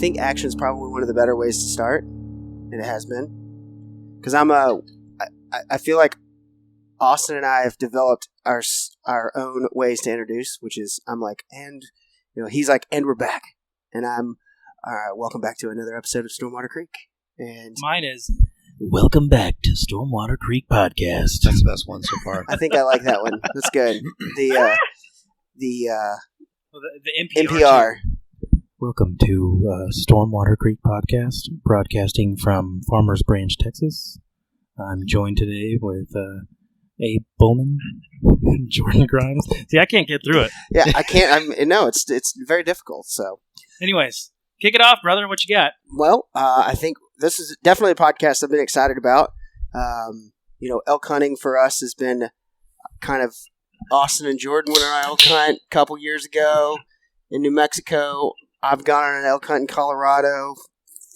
think action is probably one of the better ways to start, and it has been. Because I feel like Austin and I have developed our own ways to introduce, which is I'm like, and he's like, and we're back, and I'm welcome back to another episode of Stormwater Creek, and mine is welcome back to Stormwater Creek Podcast. That's the best one so far. I think I like that one. That's good. The NPR. Welcome to Stormwater Creek Podcast, broadcasting from Farmers Branch, Texas. I'm joined today with Abe Bowman, Jordan Grimes. See, I can't get through it. Yeah, I can't. It's very difficult. So, anyways, kick it off, brother. What you got? Well, I think this is definitely a podcast I've been excited about. Elk hunting for us has been kind of Austin and Jordan went on an elk hunt a couple years ago in New Mexico. I've gone on an elk hunt in Colorado.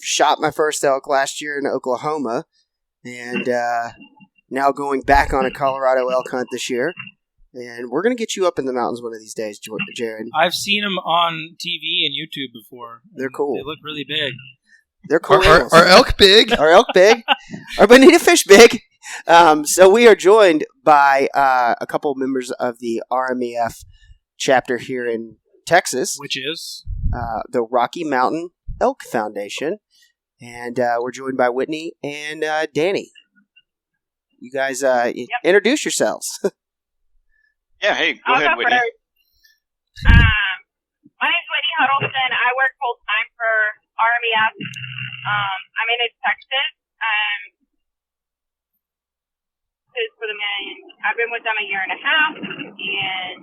Shot my first elk last year in Oklahoma, and now going back on a Colorado elk hunt this year, and we're going to get you up in the mountains one of these days, Jared. I've seen them on TV and YouTube before. They're cool. They look really big. They're cool. Are elk big? Are elk big? Are bonita fish big? So we are joined by a couple of members of the RMEF chapter here in Texas, which is the Rocky Mountain Elk Foundation, and we're joined by Whitney and Danny. You guys introduce yourselves. Yeah, hey, go ahead, Whitney. My name's Whitney Huddleston. I work full-time for RMEF. I'm in Texas. I've been with them a year and a half, and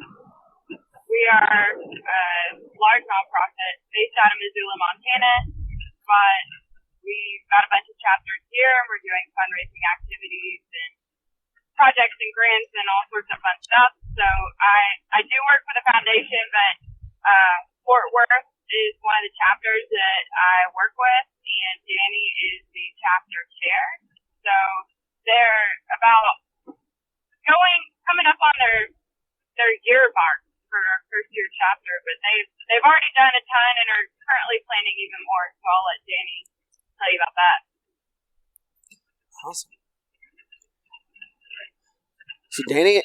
we are a large nonprofit based out of Missoula, Montana, but we've got a bunch of chapters here. We're doing fundraising activities and projects and grants and all sorts of fun stuff. So I do work for the foundation, but Fort Worth is one of the chapters that I work with, and Danny is the chapter chair. So they're coming up on their year mark for our first year chapter, but they've already done a ton and are currently planning even more. So I'll let Danny tell you about that. Awesome. So Danny,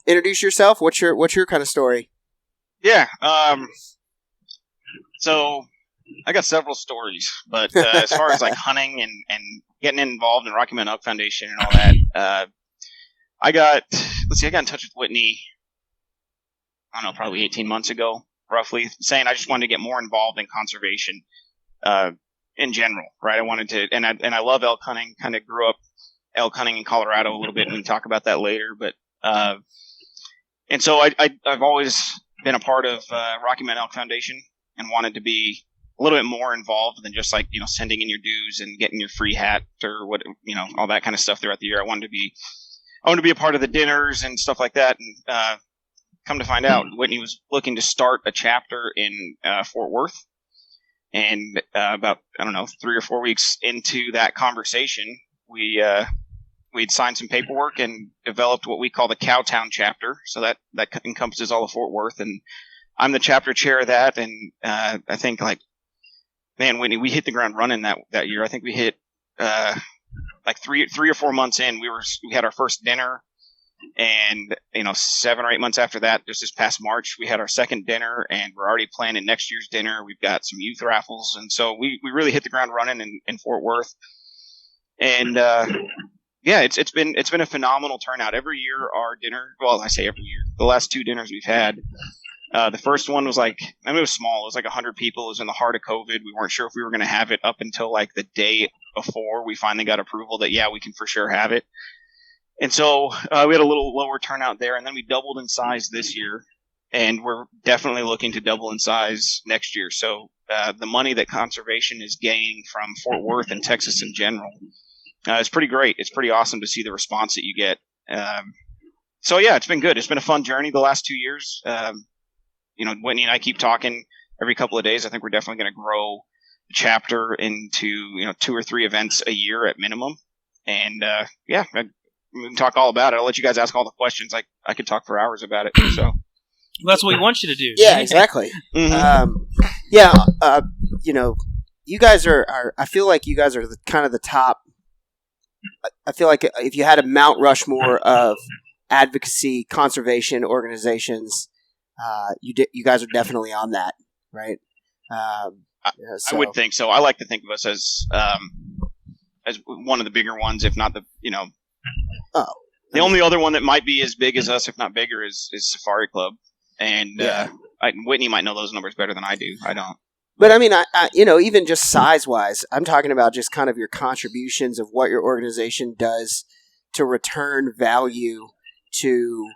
introduce yourself. What's your kind of story? Yeah. So I got several stories, but as far as like hunting and getting involved in Rocky Mountain Elk Foundation and all that, I got in touch with Whitney, I don't know, probably 18 months ago, roughly, saying I just wanted to get more involved in conservation in general, right? I wanted to, and I love elk hunting, kind of grew up elk hunting in Colorado a little bit, and we can talk about that later, but and so I've always been a part of Rocky Mountain Elk Foundation and wanted to be a little bit more involved than just like, sending in your dues and getting your free hat or what, all that kind of stuff throughout the year. I wanted to be a part of the dinners and stuff like that. And come to find out, Whitney was looking to start a chapter in Fort Worth. And about, 3 or 4 weeks into that conversation, we'd signed some paperwork and developed what we call the Cowtown chapter. So that encompasses all of Fort Worth. And I'm the chapter chair of that. And I think Whitney, we hit the ground running that year. I think we hit like 3 or 4 months in. We had our first dinner, and 7 or 8 months after that, just this past March, we had our second dinner, and we're already planning next year's dinner. We've got some youth raffles, and so we really hit the ground running in Fort Worth. And it's been a phenomenal turnout every year. Our dinner, well, I say every year, the last 2 dinners we've had. The first one was it was small. It was like 100 people. It was in the heart of COVID. We weren't sure if we were going to have it up until like the day before we finally got approval that, we can for sure have it. And so we had a little lower turnout there, and then we doubled in size this year, and we're definitely looking to double in size next year. So the money that conservation is gaining from Fort Worth and Texas in general is pretty great. It's pretty awesome to see the response that you get. So it's been good. It's been a fun journey the last 2 years. Whitney and I keep talking every couple of days. I think we're definitely going to grow the chapter into, 2 or 3 events a year at minimum. And, we can talk all about it. I'll let you guys ask all the questions. I could talk for hours about it. So well, that's what we want you to do. Yeah, exactly. Mm-hmm. you guys are I feel like you guys are kind of the top. I feel like if you had a Mount Rushmore of advocacy conservation organizations, you guys are definitely on that, right? I would think so. I like to think of us as one of the bigger ones, if not the the only other one that might be as big as us, if not bigger, is Safari Club, and Whitney might know those numbers better than I do. I don't. But I mean, I even just size-wise, I'm talking about just kind of your contributions of what your organization does to return value to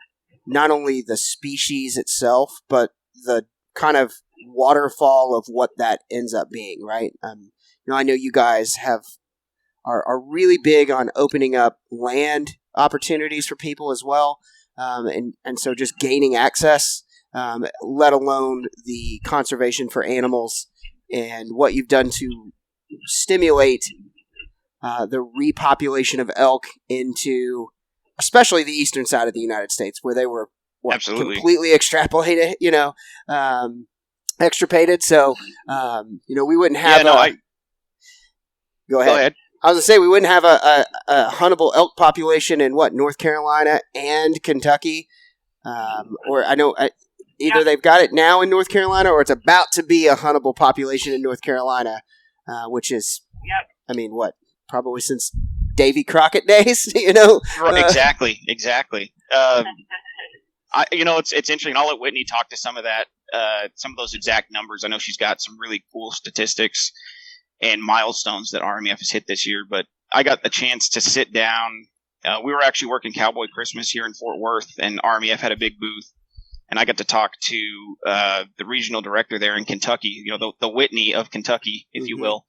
not only the species itself, but the kind of waterfall of what that ends up being, right? I know you guys are really big on opening up land opportunities for people as well, and so just gaining access. Let alone the conservation for animals and what you've done to stimulate the repopulation of elk into, especially the eastern side of the United States, where they were completely extrapolated, extirpated. So, we wouldn't have. Go ahead. I was going to say we wouldn't have a huntable elk population in North Carolina and Kentucky, or I know. Either they've got it now in North Carolina or it's about to be a huntable population in North Carolina, which is, probably since Davy Crockett days, Exactly. It's interesting. I'll let Whitney talk to some of that, some of those exact numbers. I know she's got some really cool statistics and milestones that RMEF has hit this year, but I got the chance to sit down. We were actually working Cowboy Christmas here in Fort Worth, and RMEF had a big booth. And I got to talk to the regional director there in Kentucky, the Whitney of Kentucky, if you will.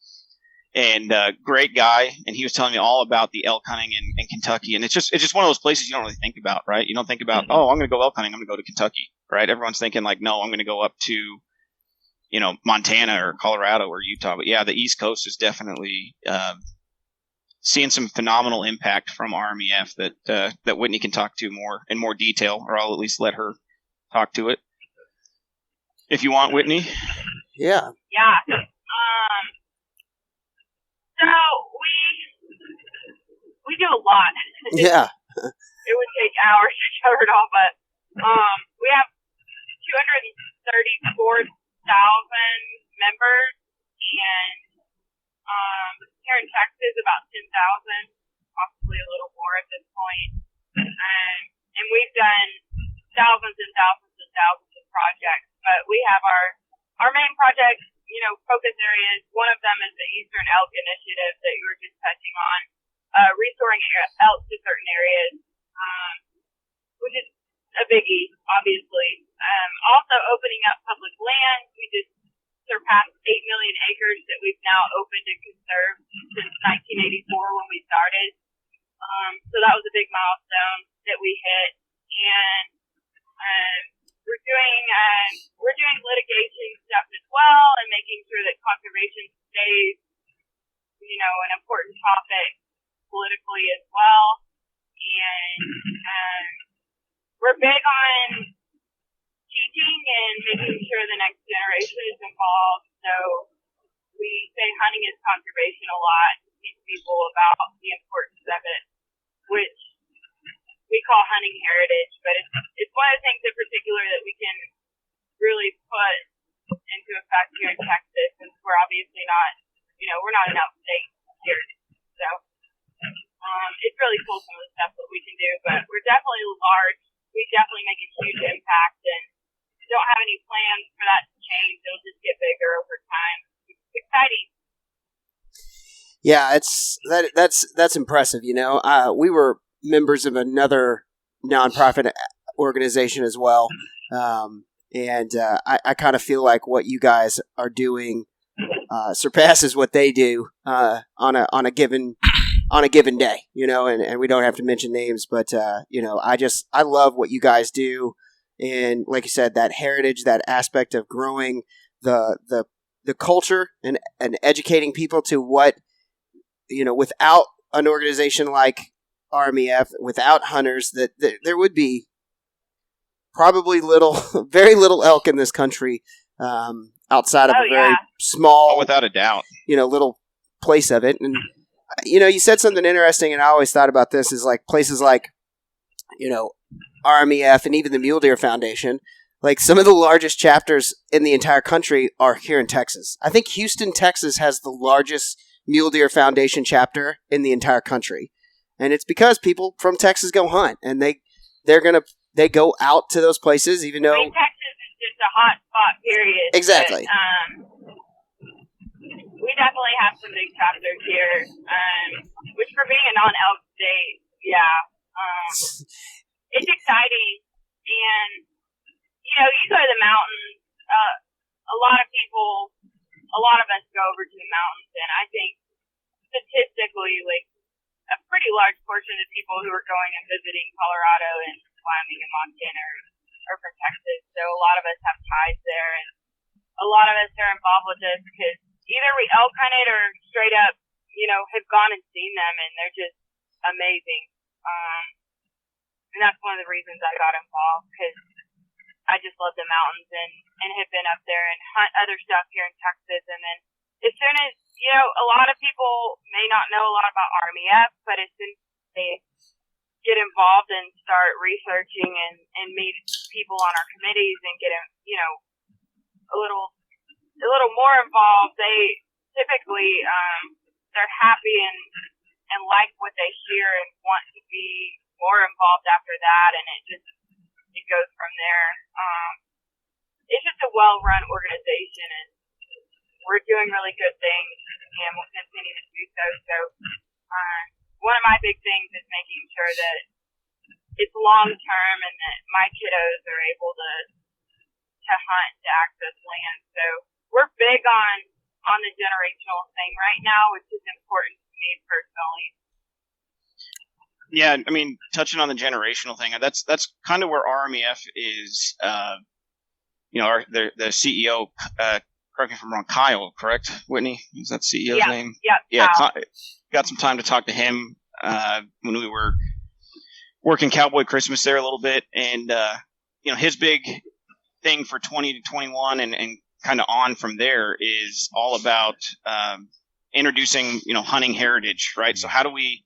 And great guy. And he was telling me all about the elk hunting in Kentucky. And it's just one of those places you don't really think about, right? You don't think about, I'm going to go elk hunting. I'm going to go to Kentucky, right? Everyone's thinking like, no, I'm going to go up to, Montana or Colorado or Utah. But yeah, the East Coast is definitely seeing some phenomenal impact from RMEF that Whitney can talk to in more detail, or I'll at least let her talk to it if you want, Whitney. Yeah. So we do a lot. Yeah. It would take hours to cover it all, but we have 234,000 members, and here in Texas about 10,000, possibly a little more at this point. And we've done thousands and thousands and thousands of projects, but we have our main project, focus areas. One of them is the Eastern Elk Initiative that you were just touching on, restoring elk to certain areas, which is a biggie, obviously. Also opening up public land. We just surpassed 8 million acres that we've now opened and conserved since 1984 when we started. So that was a big milestone that we hit, and we're doing litigation stuff as well, and making sure that conservation stays, an important topic politically as well. And we're big on teaching and making sure the next generation is involved. So we say hunting is conservation a lot to teach people about the importance of it, which we call hunting heritage, but it's one of the things in particular that we can really put into effect here in Texas, since we're obviously not, we're not an elk state here. So it's really cool some of the stuff that we can do, but we're definitely large. We definitely make a huge impact, and don't have any plans for that to change. It'll just get bigger over time. It's exciting. Yeah, that's impressive. We were members of another nonprofit organization as well, and I kind of feel like what you guys are doing surpasses what they do on a given day. And we don't have to mention names, but I love what you guys do, and like you said, that heritage, that aspect of growing the culture and educating people to what without an organization like RMEF, without hunters, that there would be probably very little elk in this country. outside of Oh, a very yeah. small, without a doubt. little place of it. And, you said something interesting, and I always thought about this, is like places like, RMEF and even the Mule Deer Foundation. Like some of the largest chapters in the entire country are here in Texas. I think Houston, Texas has the largest Mule Deer Foundation chapter in the entire country. And it's because people from Texas go hunt, and they go out to those places, even though Texas is just a hot spot, period. Exactly. But, we definitely have some big chapters here, which for being a non-elk state, it's exciting. And, you go to the mountains, a lot of us go over to the mountains, and I think statistically, like, a pretty large portion of the people who are going and visiting Colorado and Wyoming and Montana are from Texas. So a lot of us have ties there, and a lot of us are involved with this because either we elk hunted or straight up, have gone and seen them, and they're just amazing. And that's one of the reasons I got involved, because I just love the mountains and have been up there and hunt other stuff here in Texas. And then as soon as, a lot of people may not know a lot about RMEF, but as soon as they get involved and start researching and meet people on our committees and get, a little more involved, they typically, they're happy and like what they hear and want to be more involved after that. And it goes from there. It's just a well-run organization, and we're doing really good things, and we'll continue to do so. So, one of my big things is making sure that it's long-term and that my kiddos are able to hunt, to access land. So, we're big on the generational thing right now, which is important to me personally. Yeah, I mean, touching on the generational thing, that's kind of where RMEF is. The CEO, correct me if I'm wrong, Kyle, correct? Whitney, is that CEO's name? Yeah. Got some time to talk to him when we were working Cowboy Christmas there a little bit, and his big thing for 20 to 21 and kind of on from there is all about introducing hunting heritage, right? So how do we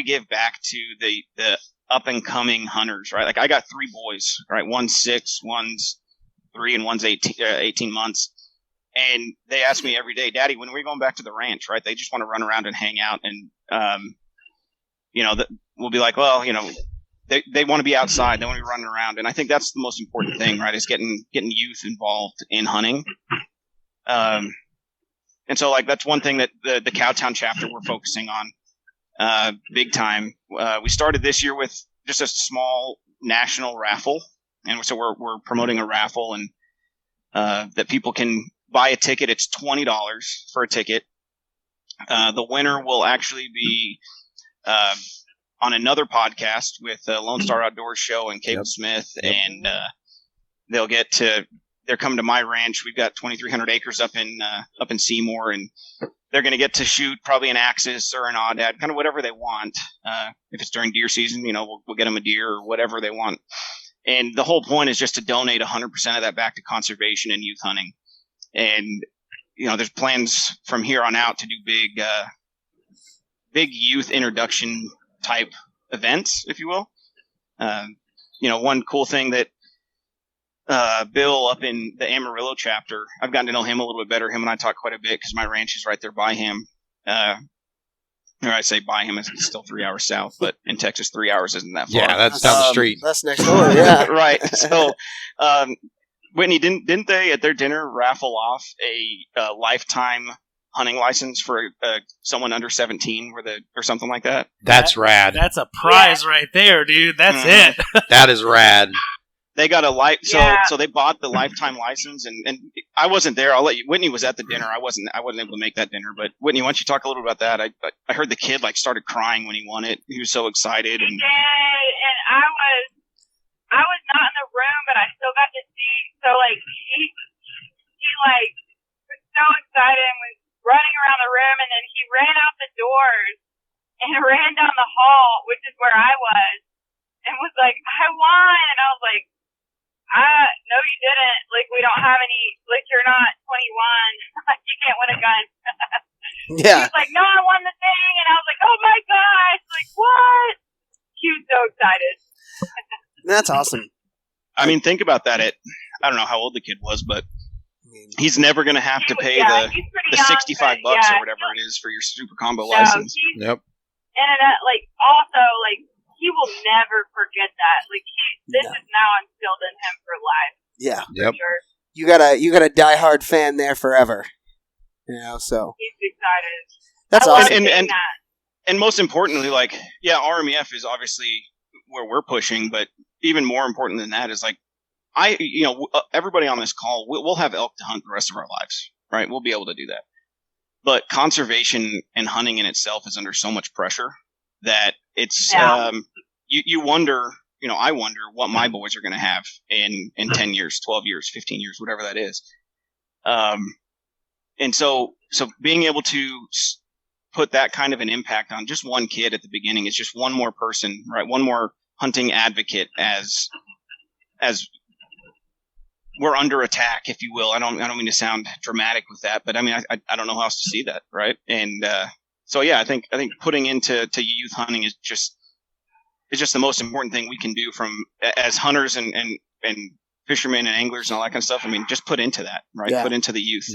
give back to the up and coming hunters, right? Like I got 3 boys, right? One's 6, one's 3, and one's 18 months. And they ask me every day, Daddy, when are we going back to the ranch, right? They just want to run around and hang out. And, we'll be like, well, they want to be outside. They want to be running around. And I think that's the most important thing, right? Is getting youth involved in hunting. And so like, that's one thing that the Cowtown chapter we're focusing on, big time. We started this year with just a small national raffle. And so we're promoting a raffle, and that people can buy a ticket. It's $20 for a ticket. The winner will actually be on another podcast with Lone Star Outdoors Show and Caleb Smith, and they're coming to my ranch. We've got 2,300 acres up in Seymour, and they're going to get to shoot probably an axis or an oddad, kind of whatever they want. If it's during deer season, we'll get them a deer or whatever they want. And the whole point is just to donate 100% of that back to conservation and youth hunting. And, there's plans from here on out to do big youth introduction type events, if you will. One cool thing that Bill up in the Amarillo chapter, I've gotten to know him a little bit better. Him and I talk quite a bit because my ranch is right there by him. Or I say by him, it's still 3 hours south, but in Texas, 3 hours isn't that far. Yeah, that's down the street. That's next door, yeah. Right. So, Whitney, didn't they at their dinner raffle off a lifetime hunting license for someone under 17 or something like that? That's rad. That's a prize right there, dude. That's it. That is rad. They got so they bought the lifetime license, and I wasn't there. I'll let you. Whitney was at the dinner. I wasn't able to make that dinner. But Whitney, why don't you talk a little about that? I heard the kid started crying when he won it. He was so excited. And I was not in the room, but I still got to see. So he was so excited and was running around the room, and then he ran out the doors and ran down the hall, which is where I was, and was like, I won. And I was like, no, you didn't. We don't have any, you're not Yeah. She was like, no, I won the thing. And I was like, oh my gosh. Like, what? She was so excited. That's awesome. I mean, think about that. I don't know how old the kid was, but he's never going to have to pay the $65 or whatever it is for your super combo license. Yep. And also, he will never forget that. This is now instilled in him for life. Yeah. Yep. Sure. You got a diehard fan there forever. So he's excited. That's awesome. And most importantly, RMEF is obviously where we're pushing, but even more important than that is everybody on this call, we'll have elk to hunt the rest of our lives, right? We'll be able to do that. But conservation and hunting in itself is under so much pressure that it's, you wonder, I wonder what my boys are going to have in 10 years, 12 years, 15 years, whatever that is. And so being able to put that kind of an impact on just one kid at the beginning is just one more person, right? One more hunting advocate as we're under attack, if you will. I don't mean to sound dramatic with that, but I mean, I don't know how else to see that, right? And I think putting into youth hunting is just the most important thing we can do as hunters and fishermen and anglers and all that kind of stuff. I mean, just put into that, right? Yeah. Put into the youth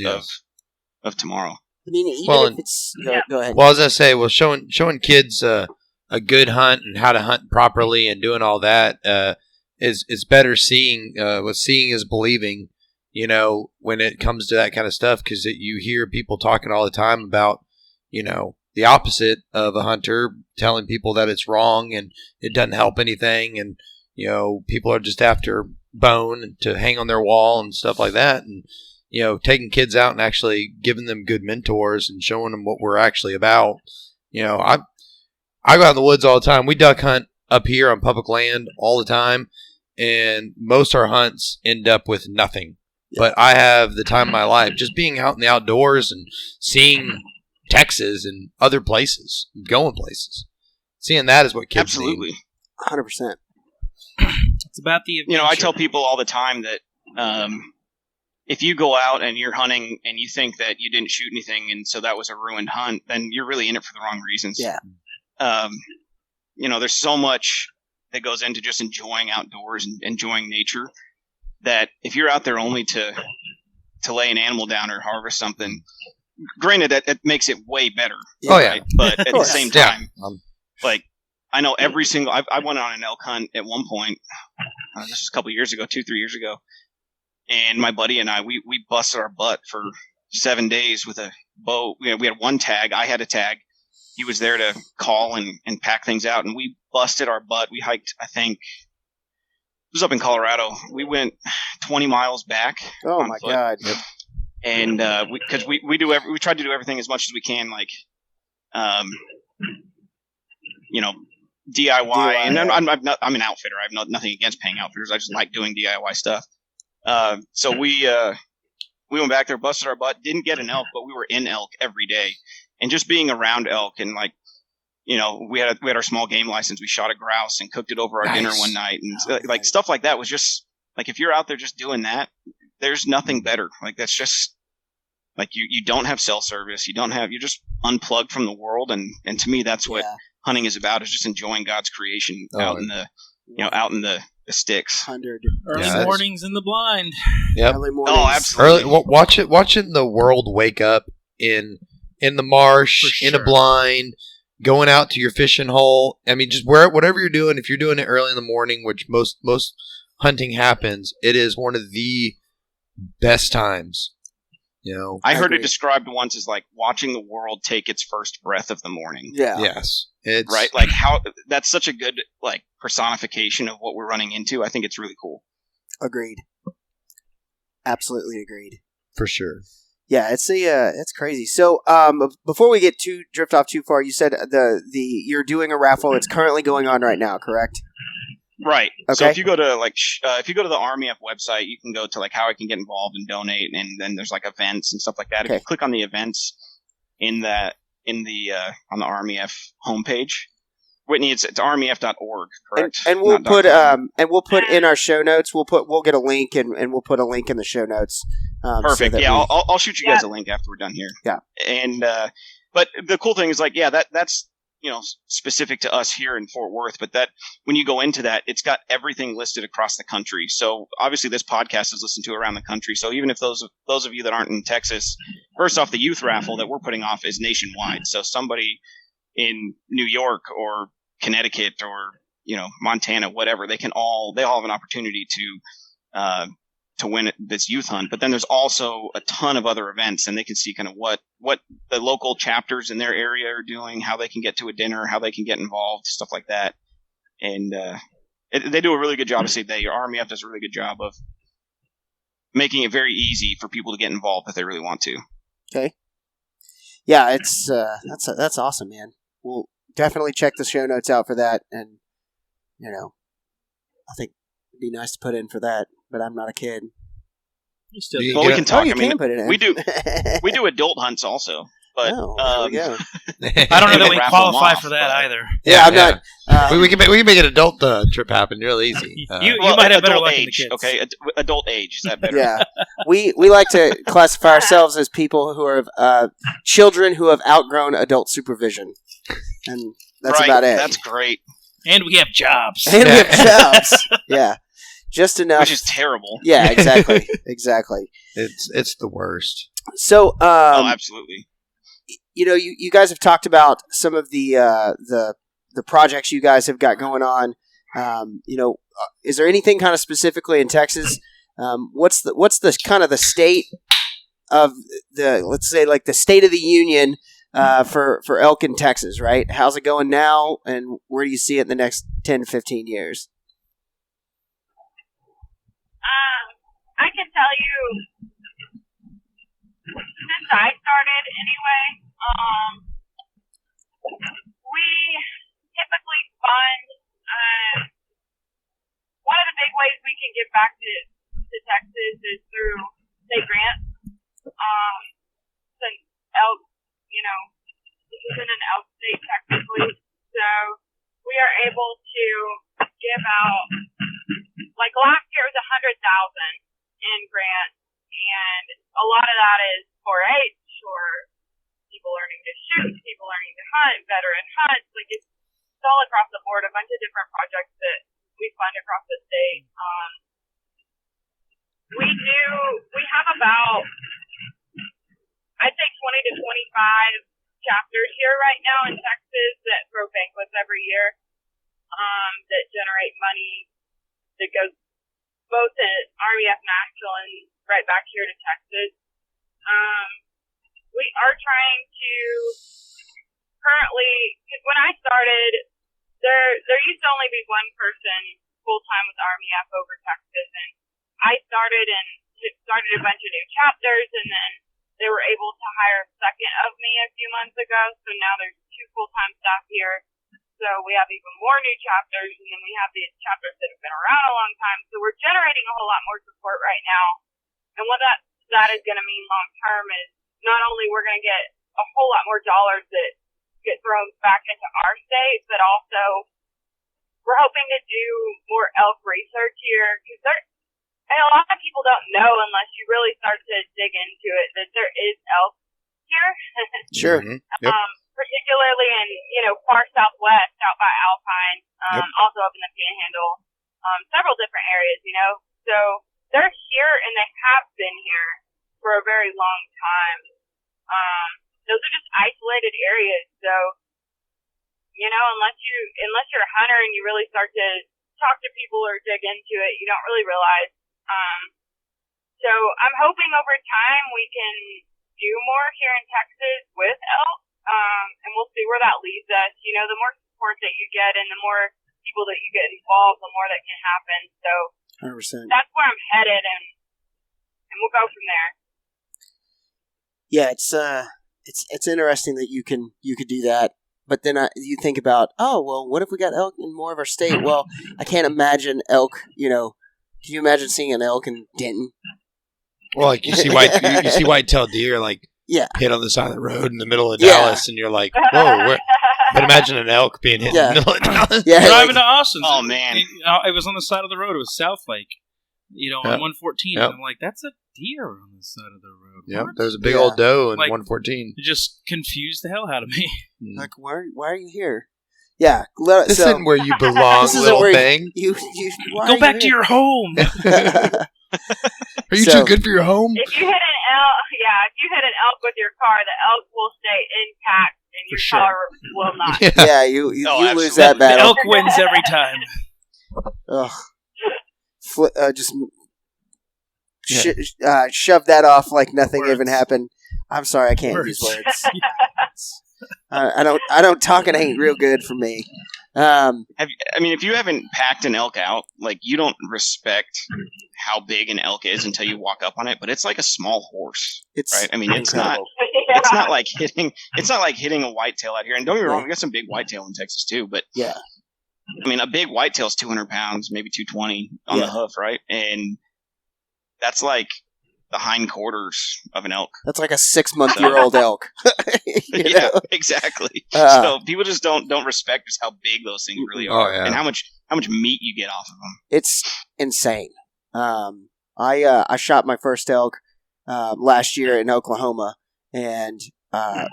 of tomorrow. I mean, even if it's go ahead. Well, as I say, showing kids a good hunt and how to hunt properly and doing all that is better seeing. What seeing is believing. When it comes to that kind of stuff, because you hear people talking all the time about the opposite of a hunter, telling people that it's wrong and it doesn't help anything, and people are just after bone to hang on their wall and stuff like that, and taking kids out and actually giving them good mentors and showing them what we're actually about. I go out in the woods all the time. We duck hunt up here on public land all the time, and most of our hunts end up with nothing. Yeah. But I have the time of my life just being out in the outdoors and seeing Texas and other places, going places. Seeing that is what kids absolutely need. 100%. It's about the adventure. I tell people all the time that if you go out and you're hunting and you think that you didn't shoot anything and so that was a ruined hunt, then you're really in it for the wrong reasons. Yeah. There's so much that goes into just enjoying outdoors and enjoying nature that if you're out there only to lay an animal down or harvest something, granted it makes it way better. Yeah. Oh yeah. Right? But at the same time, I know every single, I went on an elk hunt at one point, this was a couple years ago, 2-3 years ago. And my buddy and I, we busted our butt for 7 days with a bow. We had one tag. I had a tag. He was there to call and pack things out. And we busted our butt. We hiked, I think, it was up in Colorado. We went 20 miles back. Oh, my foot. God. And because we tried to do everything as much as we can, DIY. And I'm an outfitter. I have nothing against paying outfitters. I just like doing DIY stuff. So we went back there, busted our butt, didn't get an elk, but we were in elk every day. And just being around elk and we had our small game license. We shot a grouse and cooked it over our dinner one night. And stuff like that was just if you're out there just doing that, there's nothing better. That's just you don't have cell service. You're just unplugged from the world. And to me, that's what hunting is about, is just enjoying God's creation out in the sticks. 100. Early mornings in the blind. Yep. Early mornings. Oh, absolutely. Watching the world wake up in the marsh, in a blind, going out to your fishing hole. I mean, just whatever you're doing. If you're doing it early in the morning, which most hunting happens, it is one of the best times. I heard it described once as watching the world take its first breath of the morning. Yeah. Yes. It's right. How that's such a good personification of what we're running into. I think it's really cool. Agreed. Absolutely agreed. For sure. Yeah, it's crazy. So, before we get drift off too far, you said you're doing a raffle. It's currently going on right now, correct? Right. Okay. So if you go to the RMEF website, you can go to how I can get involved and donate, and then there's events and stuff like that. Okay. If you click on the events on the RMEF homepage, Whitney, it's rmef.org, correct? And we'll put in our show notes. We'll get a link and we'll put a link in the show notes. Perfect. So I'll shoot you guys a link after we're done here. Yeah. And But the cool thing is like, yeah, that's specific to us here in Fort Worth. But that when you go into that, it's got everything listed across the country. So obviously, this podcast is listened to around the country. So even if those of you that aren't in Texas, first off, the youth raffle that we're putting off is nationwide. So somebody in New York or Connecticut or Montana, whatever, they all have an opportunity to win this youth hunt. But then there's also a ton of other events, and they can see kind of what the local chapters in their area are doing, how they can get to a dinner, how they can get involved, stuff like that. And they do a really good job. I say RMEF does a really good job of making it very easy for people to get involved if they really want to. Okay. Yeah, it's that's awesome, man. We'll definitely check the show notes out for that, and I think it'd be nice to put in for that. But I'm not a kid. We can talk. You can put it in. We do adult hunts also. But there we go. I don't know that we qualify for that either. Yeah, I'm not. We can make an adult trip happen real easy. You might have better luck than the age, kids. Okay, adult age, is that better? Yeah, we like to classify ourselves as people who are children who have outgrown adult supervision, and that's about it. That's great. And we have jobs. And we have jobs. Yeah. Just enough. Which is terrible. Yeah, exactly. Exactly. It's the worst. So, absolutely. You guys have talked about some of the projects you guys have got going on. Is there anything kind of specifically in Texas? What's the kind of the state of let's say like the state of the union for elk in Texas, right? How's it going now, and where do you see it in the next 10 to 15 years? I can tell you, since I started anyway, we typically fund, one of the big ways we can give back to Texas is through state grants. Since elk, this isn't an elk state technically, so we are able to give out, like last year it was $100,000 in grants, and a lot of that is 4-H or people learning to shoot, people learning to hunt, veteran hunts. Like it's all across the board, a bunch of different projects that we fund across the state. We have about, I'd say 20 to 25 chapters here right now in Texas that throw banquets every year, that generate money that goes both at RMEF National and right back here to Texas. We are trying to currently, because when I started, there used to only be one person full-time with RMEF over Texas, and I started a bunch of new chapters, and then they were able to hire a second of me a few months ago, so now there's 2 full-time staff here. So we have even more new chapters, and then we have these chapters that have been around a long time. So we're generating a whole lot more support right now. And what that is going to mean long term is not only we're going to get a whole lot more dollars that get thrown back into our state, but also we're hoping to do more elk research here, because and a lot of people don't know unless you really start to dig into it that there is elk here. Sure. Mm-hmm. Yep. Particularly in, far southwest, out by Alpine, also up in the Panhandle, several different areas, So they're here, and they have been here for a very long time. Those are just isolated areas, so, unless you're a hunter and you really start to talk to people or dig into it, you don't really realize. So I'm hoping over time we can do more here in Texas with elk. And we'll see where that leads us. The more support that you get and the more people that you get involved, the more that can happen. So 100%. That's where I'm headed, and we'll go from there. Yeah, it's interesting that you could do that. But then you think about, what if we got elk in more of our state? Well, I can't imagine elk. Can you imagine seeing an elk in Denton? Well, like you see white-tailed deer, like. Yeah. Hit on the side of the road in the middle of Dallas, and you're like, whoa, but imagine an elk being hit in the middle of Dallas. Yeah, driving to Austin. Oh, man. It was on the side of the road. It was South Lake, on 114. Yep. I'm like, that's a deer on the side of the road. Yep, What? there's a big old doe in Like- 114. It just confused the hell out of me. Like, why are you here? Yeah. This isn't where you belong, This isn't little where thing. why Go are back you to here? your home. Are you So- too good for your home? If you hit an elk, if you hit an elk with your car, the elk will stay intact, and For your sure. car will not. Yeah, you Oh, lose absolutely. that The battle. elk wins every time. Ugh. Just shove that off like nothing Words. even happened. I'm sorry, I can't use Words. words. I don't talking ain't real good for me. If you haven't packed an elk out, like you don't respect how big an elk is until you walk up on it. But it's like a small horse, It's right? I mean, it's incredible. not like hitting a whitetail out here. And don't get me wrong, we got some big whitetail in Texas too. But Yeah. I mean, a big whitetail's 200 pounds, maybe 220 on the hoof, right? And that's like the hindquarters of an elk. That's like a 6-month-old elk. You Yeah, know? exactly. Uh, So people just don't respect just how big those things really are, yeah. and how much meat you get off of them. It's insane. I shot my first elk last year in Oklahoma, and I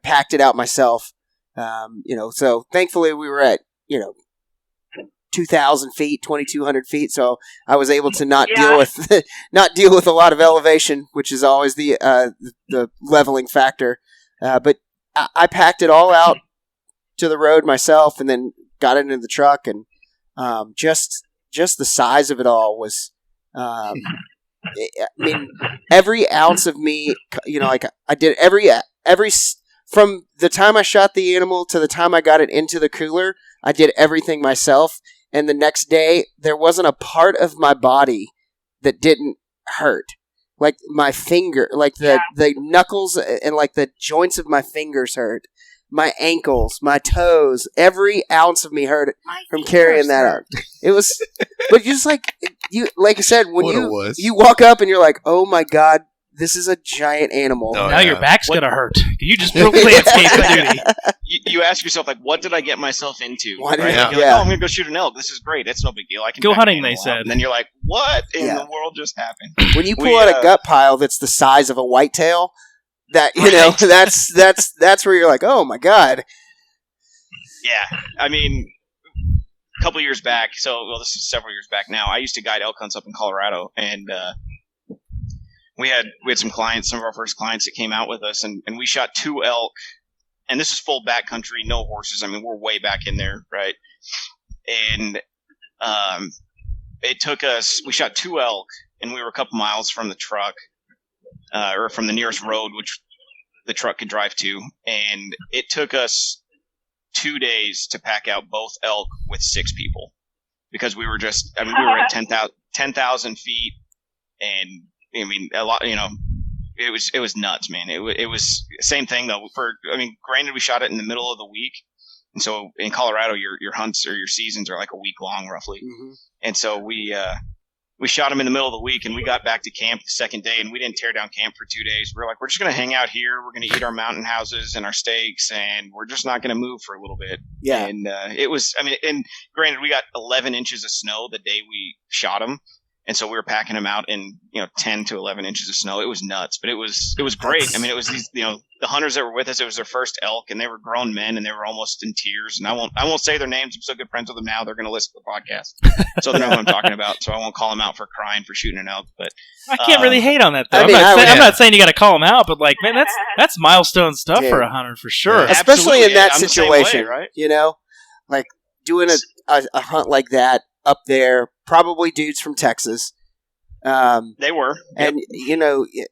packed it out myself. So thankfully we were at 2,000 feet, 2,200 feet, so I was able to not deal with a lot of elevation, which is always the leveling factor. But I packed it all out to the road myself, and then got it into the truck, and just the size of it all was. I mean, every ounce of me, I did every from the time I shot the animal to the time I got it into the cooler, I did everything myself. And the next day, there wasn't a part of my body that didn't hurt. Like my finger, like the knuckles and like the joints of my fingers hurt. My ankles, my toes, every ounce of me hurt from carrying that out. It was, but just like I said, when you walk up and you're like, oh my God, this is a giant animal. Oh, Now your back's going to hurt. You just broke landscape duty. You ask yourself, like, what did I get myself into? Why did Right? I- You're like, I'm going to go shoot an elk. This is great. It's no big deal. I can Go pack an hunting, animal they out. said. And then you're like, what in Yeah. the world just happened? When you pull out a gut pile that's the size of a whitetail, that Right. that's where you're like, oh my God. Yeah. I mean, a couple years back, this is several years back now, I used to guide elk hunts up in Colorado, and we had some clients, some of our first clients that came out with us, and we shot 2 elk, and this is full backcountry, no horses. I mean, we're way back in there, right? And it took us, we shot 2 elk, and we were a couple miles from the truck, or from the nearest road, which the truck could drive to, and it took us 2 days to pack out both elk with 6 people, because we were we were at 10,000 feet, and I mean, a lot, it was nuts, man. It was same thing though. Granted, we shot it in the middle of the week, and so in Colorado, your hunts or your seasons are like a week long, roughly. Mm-hmm. And so we shot them in the middle of the week, and we got back to camp the second day, and we didn't tear down camp for 2 days. We're like, we're just gonna hang out here. We're gonna eat our mountain houses and our steaks, and we're just not gonna move for a little bit. Yeah. And it was, and granted, we got 11 inches of snow the day we shot them. And so we were packing them out in 10 to 11 inches of snow. It was nuts, but it was great. I mean, it was these the hunters that were with us. It was their first elk, and they were grown men, and they were almost in tears. And I won't say their names. I'm so good friends with them now. They're going to listen to the podcast, so they know what I'm talking about. So I won't call them out for crying for shooting an elk. But I can't really hate on that, though. I I'm not saying you got to call them out, but like, man, that's milestone stuff Dude. for a hunter for sure. Yeah. Especially in that I'm the same way, situation, right? like doing a hunt like that up there, probably dudes from Texas. They were, and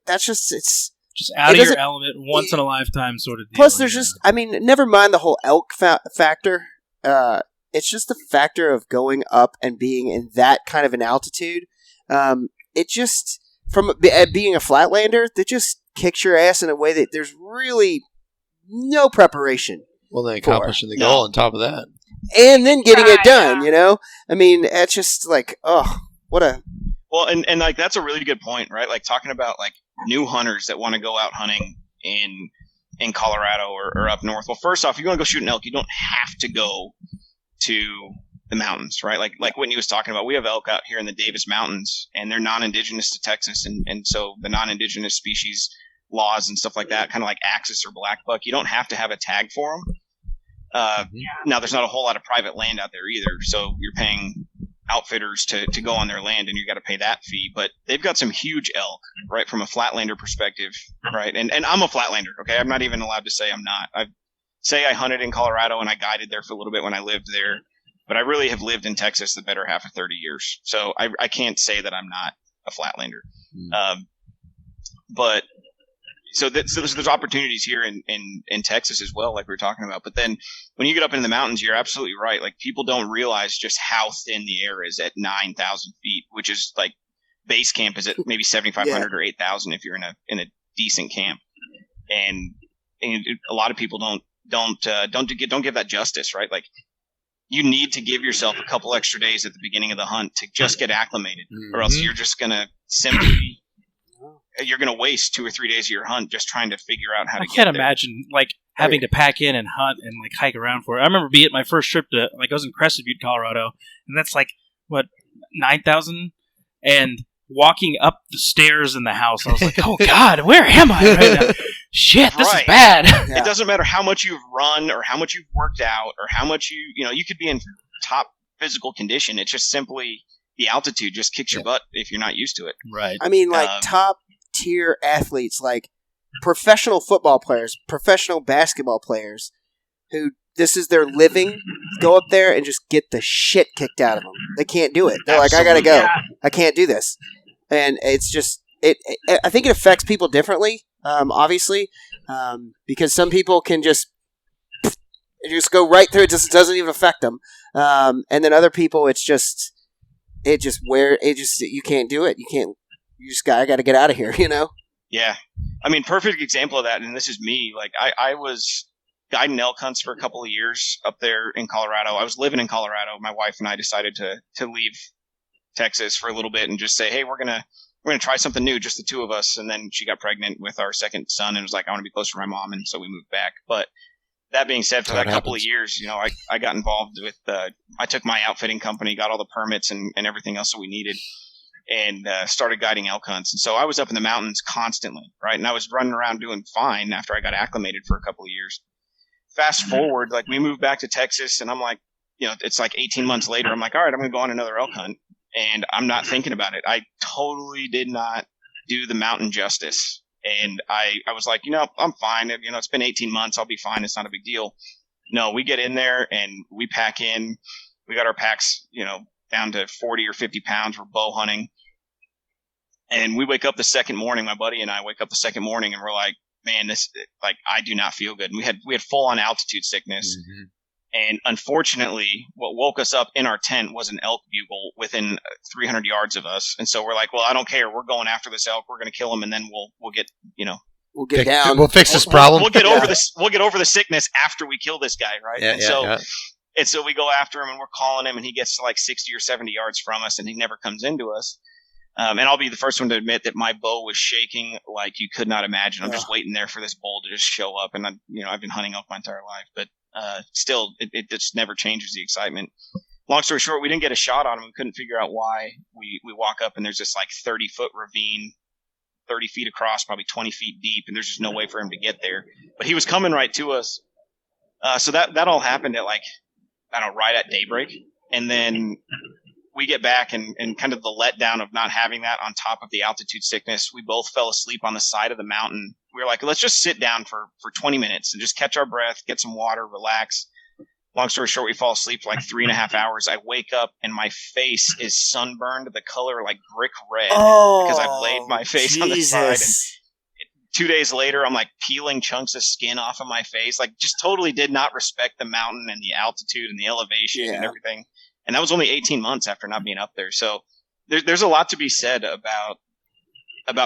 that's just it's Just out of your element, once in a lifetime sort of deal. plus there's just never mind the whole elk factor. It's just the factor of going up and being in that kind of an altitude. It just from being a flatlander, that just kicks your ass in a way that there's really no preparation. Well, then accomplishing the goal on top of that. And then getting it done, I mean, it's just like, oh, what a... Well, and like, that's a really good point, right? Like, talking about, like, new hunters that want to go out hunting in Colorado or up north. Well, first off, if you want to go shoot an elk, you don't have to go to the mountains, right? Like Whitney was talking about, we have elk out here in the Davis Mountains, and they're non-indigenous to Texas, and so the non-indigenous species laws and stuff like that, kind of like axis or black buck, you don't have to have a tag for them. Now, there's not a whole lot of private land out there either, so you're paying outfitters to go on their land, and you got to pay that fee. But they've got some huge elk, right, from a flatlander perspective, right? And I'm a flatlander, okay? I'm not even allowed to say I'm not. I hunted in Colorado, and I guided there for a little bit when I lived there, but I really have lived in Texas the better half of 30 years, so I can't say that I'm not a flatlander. But so there's opportunities here in Texas as well, like we were talking about. But then when you get up into the mountains, you're absolutely right. Like, people don't realize just how thin the air is at 9,000 feet, which is like base camp is at maybe 7,500 or 8,000 if you're in a decent camp. And a lot of people don't give that justice, right? Like, you need to give yourself a couple extra days at the beginning of the hunt to just get acclimated, or else you're just gonna you're going to waste 2 or 3 days of your hunt just trying to figure out how to get there. I can't imagine, like, having to pack in and hunt and, like, hike around for it. I remember being at my first trip to, like, I was in Crested Butte, Colorado, and that's, like, 9,000? And walking up the stairs in the house, I was like, oh, God, where am I right now? Shit, this is bad. Yeah. It doesn't matter how much you've run or how much you've worked out or how much you could be in top physical condition. It's just simply the altitude just kicks your butt if you're not used to it. Right. I mean, like, top tier athletes, like professional football players, professional basketball players, who this is their living, go up there and just get the shit kicked out of them. They can't do it. They're like, I gotta go. I can't do this. And it's just, I think it affects people differently, obviously, because some people can just go right through it, just doesn't even affect them. And then other people, you can't do it. I got to get out of here, Yeah. I mean, perfect example of that, and this is me. Like, I was guiding elk hunts for a couple of years up there in Colorado. I was living in Colorado. My wife and I decided to leave Texas for a little bit and just say, hey, we're gonna try something new, just the two of us. And then she got pregnant with our second son and was like, I want to be closer to my mom, and so we moved back. But that being said, for that couple of years, I got involved with I took my outfitting company, got all the permits and everything else that we needed, and started guiding elk hunts. And so I was up in the mountains constantly, right? And I was running around doing fine after I got acclimated for a couple of years. Fast forward, like, we moved back to Texas, and I'm like, it's like 18 months later, I'm like, all right, I'm going to go on another elk hunt. And I'm not thinking about it. I totally did not do the mountain justice. And I was like, I'm fine. It's been 18 months. I'll be fine. It's not a big deal. No, we get in there and we pack in. We got our packs, down to 40 or 50 pounds. We're bow hunting. And we wake up the second morning, my buddy and I wake up the second morning, and we're like, man, I do not feel good. And we had full on altitude sickness. Mm-hmm. And unfortunately, what woke us up in our tent was an elk bugle within 300 yards of us. And so we're like, well, I don't care. We're going after this elk. We're going to kill him, and then we'll get, we'll get down. We'll fix this problem. We'll get over this. We'll get over the sickness after we kill this guy, right? Yeah, And so we go after him, and we're calling him, and he gets to like 60 or 70 yards from us, and he never comes into us. And I'll be the first one to admit that my bow was shaking like you could not imagine. I'm just waiting there for this bull to just show up, and I've been hunting elk my entire life, but still, it just never changes the excitement. Long story short, we didn't get a shot on him. We couldn't figure out why. We walk up, and there's this like 30-foot ravine, 30 feet across, probably 20 feet deep, and there's just no way for him to get there. But he was coming right to us. So that all happened at right at daybreak. And then we get back, and kind of the letdown of not having that on top of the altitude sickness, we both fell asleep on the side of the mountain. We were like, let's just sit down for 20 minutes and just catch our breath, get some water, relax. Long story short, we fall asleep for like 3.5 hours. I wake up, and my face is sunburned, the color like brick red, because I've laid my face on the side. And 2 days later, I'm like peeling chunks of skin off of my face. Like, just totally did not respect the mountain and the altitude and the elevation and everything. And that was only 18 months after not being up there. So there's a lot to be said about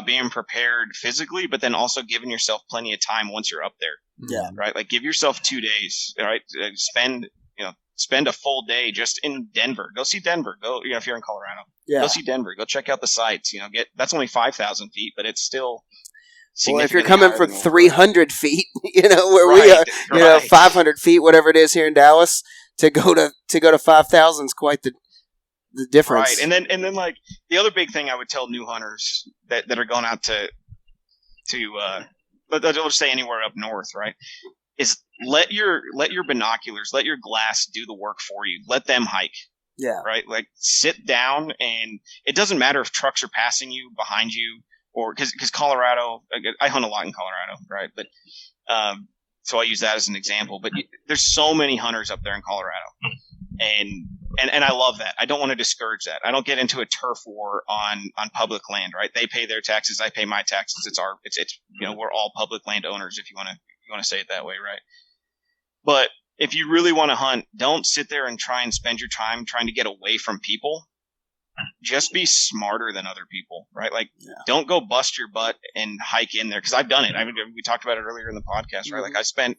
being prepared physically, but then also giving yourself plenty of time once you're up there. Yeah. Right. Like, give yourself 2 days. Right. Spend a full day just in Denver. Go see Denver. Go, if you're in Colorado, go see Denver. Go check out the sites. That's only 5,000 feet, but it's still. Well, if you're coming from 300 feet, where we are, 500 feet, whatever it is here in Dallas, to go to 5,000 is quite the difference. Right, and then like the other big thing I would tell new hunters that are going out to but I'll just say anywhere up north, right, is let your binoculars, let your glass do the work for you. Let them hike. Yeah. Right. Like sit down, and it doesn't matter if trucks are passing you, behind you, or because Colorado, I hunt a lot in Colorado, right? But so I use that as an example. But there's so many hunters up there in Colorado, and I love that. I don't want to discourage that. I don't get into a turf war on public land, right? They pay their taxes, I pay my taxes. It's we're all public land owners, if you want to say it that way, right? But if you really want to hunt, don't sit there and try and spend your time trying to get away from people. Just be smarter than other people, right? Like, don't go bust your butt and hike in there, because I've done it. I mean, we talked about it earlier in the podcast, right? Like, I spent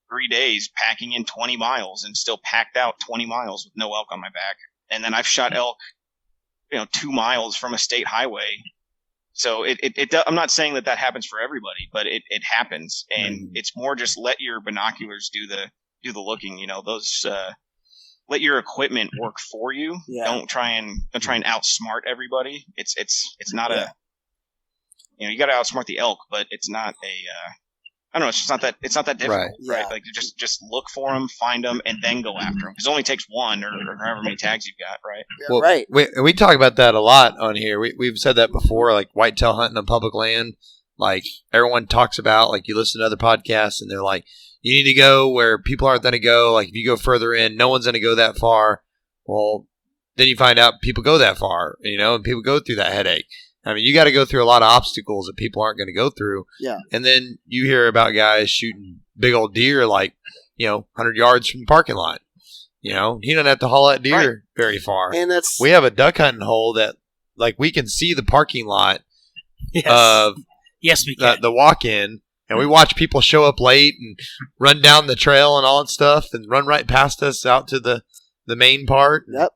3 days packing in 20 miles and still packed out 20 miles with no elk on my back. And then I've shot elk, 2 miles from a state highway. So I'm not saying that happens for everybody, but it happens, and it's more just let your binoculars do the looking. Let your equipment work for you. Yeah. Don't try and outsmart everybody. It's not you got to outsmart the elk, but it's not I don't know. It's not that difficult, right? Like just look for them, find them, and then go after them. Because it only takes one or however many tags you've got, right? Well, right. We talk about that a lot on here. We've said that before, like whitetail hunting on public land. Like everyone talks about, like you listen to other podcasts, and they're like, you need to go where people aren't going to go. Like if you go further in, no one's going to go that far. Well, then you find out people go that far, and people go through that headache. I mean, you got to go through a lot of obstacles that people aren't going to go through. Yeah. And then you hear about guys shooting big old deer, 100 yards from the parking lot. He doesn't have to haul that deer very far. And we have a duck hunting hole that, like, we can see the parking lot of we can. The walk-in, and we watch people show up late and run down the trail and all that stuff and run right past us out to the main part. Yep.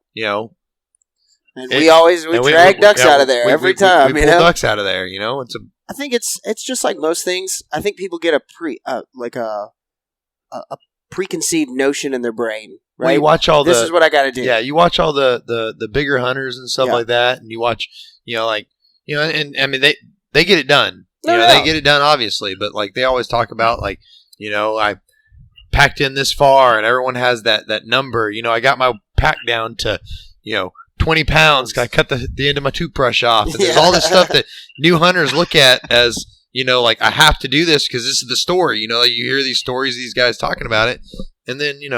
And we drag ducks out of there every time. We pull ducks out of there. I think it's just like most things. I think people get a preconceived notion in their brain. Right? Well, you watch all this is what I got to do. Yeah, you watch all the bigger hunters and stuff like that, and you watch and I mean they get it done. They get it done obviously, but like they always talk about I packed in this far, and everyone has that number. I got my pack down to 20 pounds. I cut the end of my toothbrush off. And there's all this stuff that new hunters look at as, like I have to do this because this is the story. You hear these stories, these guys talking about it. And then, you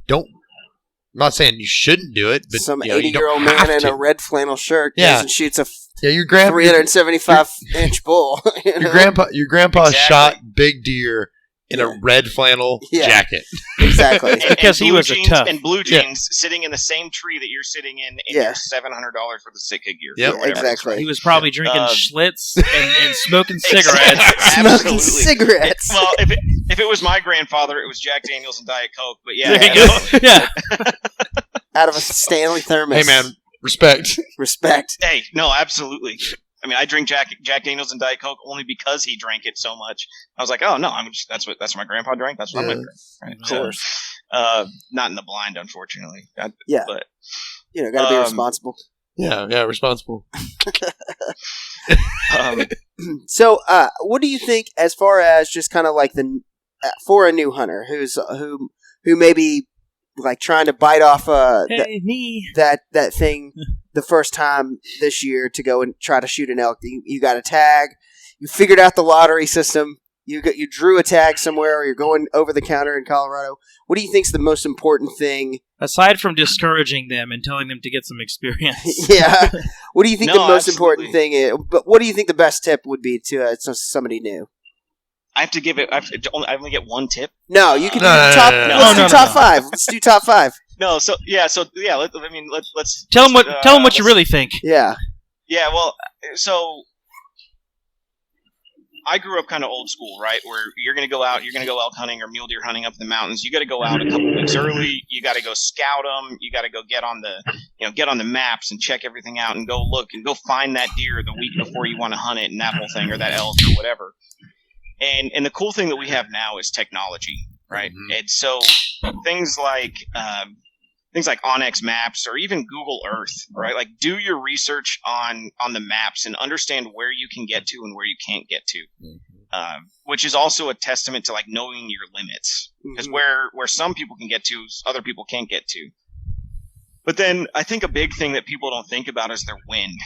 don't, I'm not saying you shouldn't do it, but some 80-year-old man in a red flannel shirt goes and shoots a your 375-inch bull. Your grandpa shot big deer in a red flannel jacket. Exactly. Because he was a tough. And blue jeans sitting in the same tree that you're sitting in your $700 worth of Sitka gear. Yep. Exactly. He was probably drinking Schlitz and smoking cigarettes. Smoking cigarettes. Well, if it was my grandfather, it was Jack Daniels and Diet Coke. But there you go. Yeah. Out of a Stanley thermos. Hey, man. Respect. Hey, no, absolutely. I mean, I drink Jack Daniels and Diet Coke only because he drank it so much. I was like, oh no, that's what my grandpa drank. That's what I'm gonna drink. Right? Of course. Not in the blind, unfortunately. But gotta be responsible. Yeah, responsible. So, what do you think as far as just kind of like for a new hunter who may be like trying to bite off that thing the first time this year to go and try to shoot an elk? You got a tag, you figured out the lottery system, you drew a tag somewhere, or you're going over the counter in Colorado. What do you think is the most important thing? Aside from discouraging them and telling them to get some experience. Yeah. What do you think the most important thing is? But what do you think the best tip would be to somebody new? I have to give it. I only get one tip. No, you can do top. Let's do top five. Let's do top five. No, let's tell them what you really think. Yeah. Yeah. Well, so I grew up kind of old school, right? Where you're going to go elk hunting or mule deer hunting up in the mountains. You got to go out a couple weeks early. You got to go scout them. You got to go get on the maps and check everything out and go look and go find that deer the week before you want to hunt it and that whole thing, or that elk or whatever. And the cool thing that we have now is technology. right? Mhm. And so things like Onyx Maps or even Google Earth, right? Like, do your research on the maps and understand where you can get to and where you can't get to, which is also a testament to like knowing your limits. Because where some people can get to, other people can't get to. But then I think a big thing that people don't think about is their wind.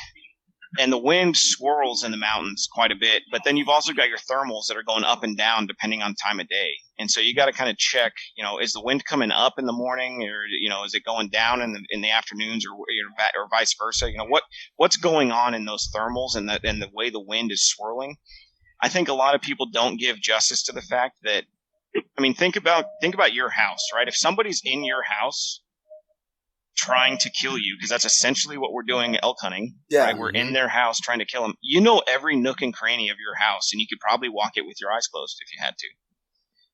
And the wind swirls in the mountains quite a bit, but then you've also got your thermals that are going up and down depending on time of day. And so you got to kind of check, is the wind coming up in the morning, or is it going down in the afternoons, or vice versa? What's going on in those thermals and the way the wind is swirling. I think a lot of people don't give justice to the fact that, I mean, think about your house, right? If somebody's in your house trying to kill you, because that's essentially what we're doing elk hunting. Yeah. Right? We're in their house trying to kill them. Every nook and cranny of your house, and you could probably walk it with your eyes closed if you had to.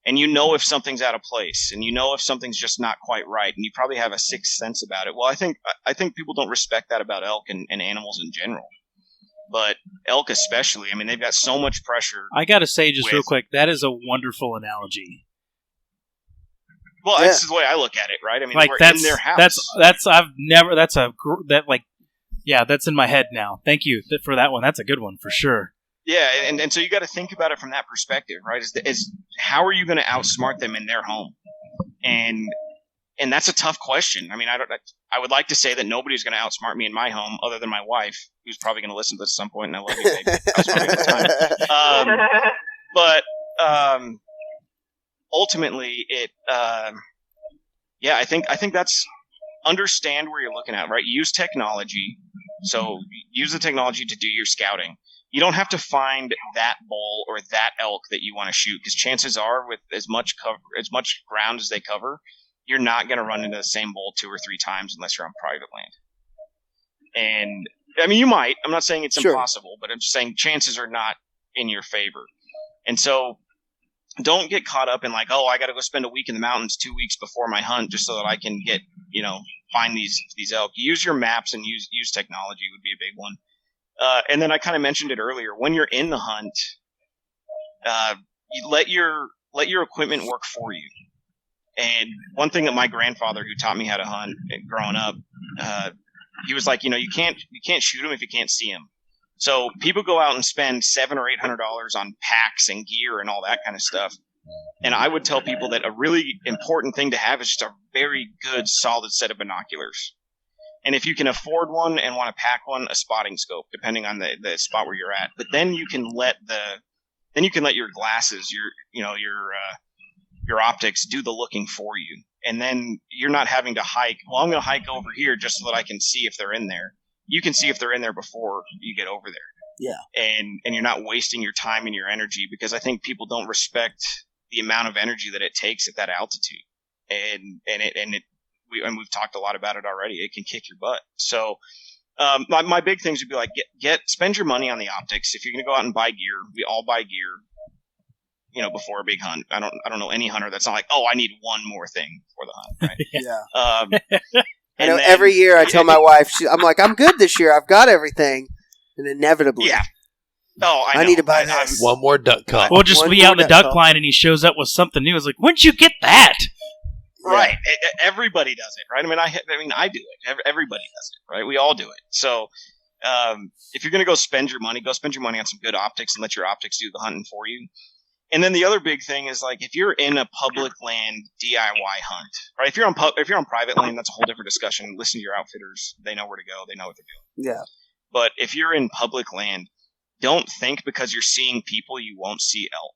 And if something's out of place, and if something's just not quite right, and you probably have a sixth sense about it. Well, I think people don't respect that about elk and animals in general. But elk especially, I mean, they've got so much pressure. I got to say, just real quick, that is a wonderful analogy. Well, that's the way I look at it, right? I mean, like we're in their house. That's in my head now. Thank you for that one. That's a good one for sure. Yeah, and so you got to think about it from that perspective, right? Is how are you going to outsmart them in their home? And that's a tough question. I mean, I would like to say that nobody's going to outsmart me in my home other than my wife, who's probably going to listen to this at some point, and I love you, baby. Outsmart me all the time. But ultimately, I think that's understand where you're looking at, right? Use technology. So use the technology to do your scouting. You don't have to find that bull or that elk that you want to shoot, because chances are, with as much ground as they cover, you're not going to run into the same bull 2 or 3 times unless you're on private land. And I mean, you might. I'm not saying it's impossible, but I'm just saying chances are not in your favor. And so don't get caught up in like, oh, I got to go spend a week in the mountains 2 weeks before my hunt just so that I can get, find these elk. Use your maps and use technology would be a big one. And then I kind of mentioned it earlier. When you're in the hunt, you let your equipment work for you. And one thing that my grandfather, who taught me how to hunt growing up, he was like, you can't shoot him if you can't see him. So people go out and spend $700 or $800 on packs and gear and all that kind of stuff. And I would tell people that a really important thing to have is just a very good, solid set of binoculars. And if you can afford one and want to pack one, a spotting scope, depending on the spot where you're at. But then you can let your glasses, your optics do the looking for you. And then you're not having to hike. Well, I'm going to hike over here just so that I can see if they're in there. You can see if they're in there before you get over there. Yeah. And you're not wasting your time and your energy, because I think people don't respect the amount of energy that it takes at that altitude. And we've talked a lot about it already. It can kick your butt. So my big things would be like, spend your money on the optics. If you're going to go out and buy gear, we all buy gear, before a big hunt. I don't know any hunter that's not like, oh, I need one more thing for the hunt. Right? Yeah. Every year I tell my wife, I'm like, I'm good this year. I've got everything. And inevitably, I need to buy this. One more duck call. We'll just be out in the duck line and he shows up with something new. It's like, when'd you get that? Right. Everybody does it, right? I mean, I do it. Everybody does it, right? We all do it. So if you're going to go spend your money on some good optics and let your optics do the hunting for you. And then the other big thing is, like, if you're in a public land DIY hunt, right? If you're on private land, that's a whole different discussion. Listen to your outfitters; they know where to go, they know what they're doing. Yeah. But if you're in public land, don't think because you're seeing people you won't see elk.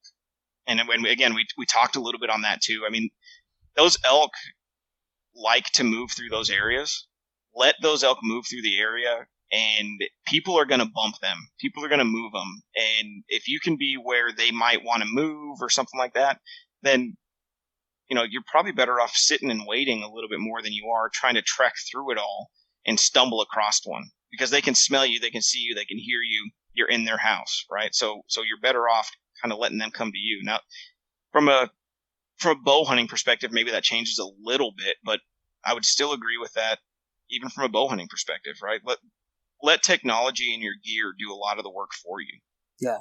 And again, we talked a little bit on that too. I mean, those elk like to move through those areas. Let those elk move through the area. And people are going to bump them. People are going to move them. And if you can be where they might want to move or something like that, then, you're probably better off sitting and waiting a little bit more than you are trying to trek through it all and stumble across one. Because they can smell you, they can see you, they can hear you. You're in their house, right? So you're better off kind of letting them come to you. Now, from a bow hunting perspective, maybe that changes a little bit, but I would still agree with that, even from a bow hunting perspective, right? Let technology and your gear do a lot of the work for you. Yeah.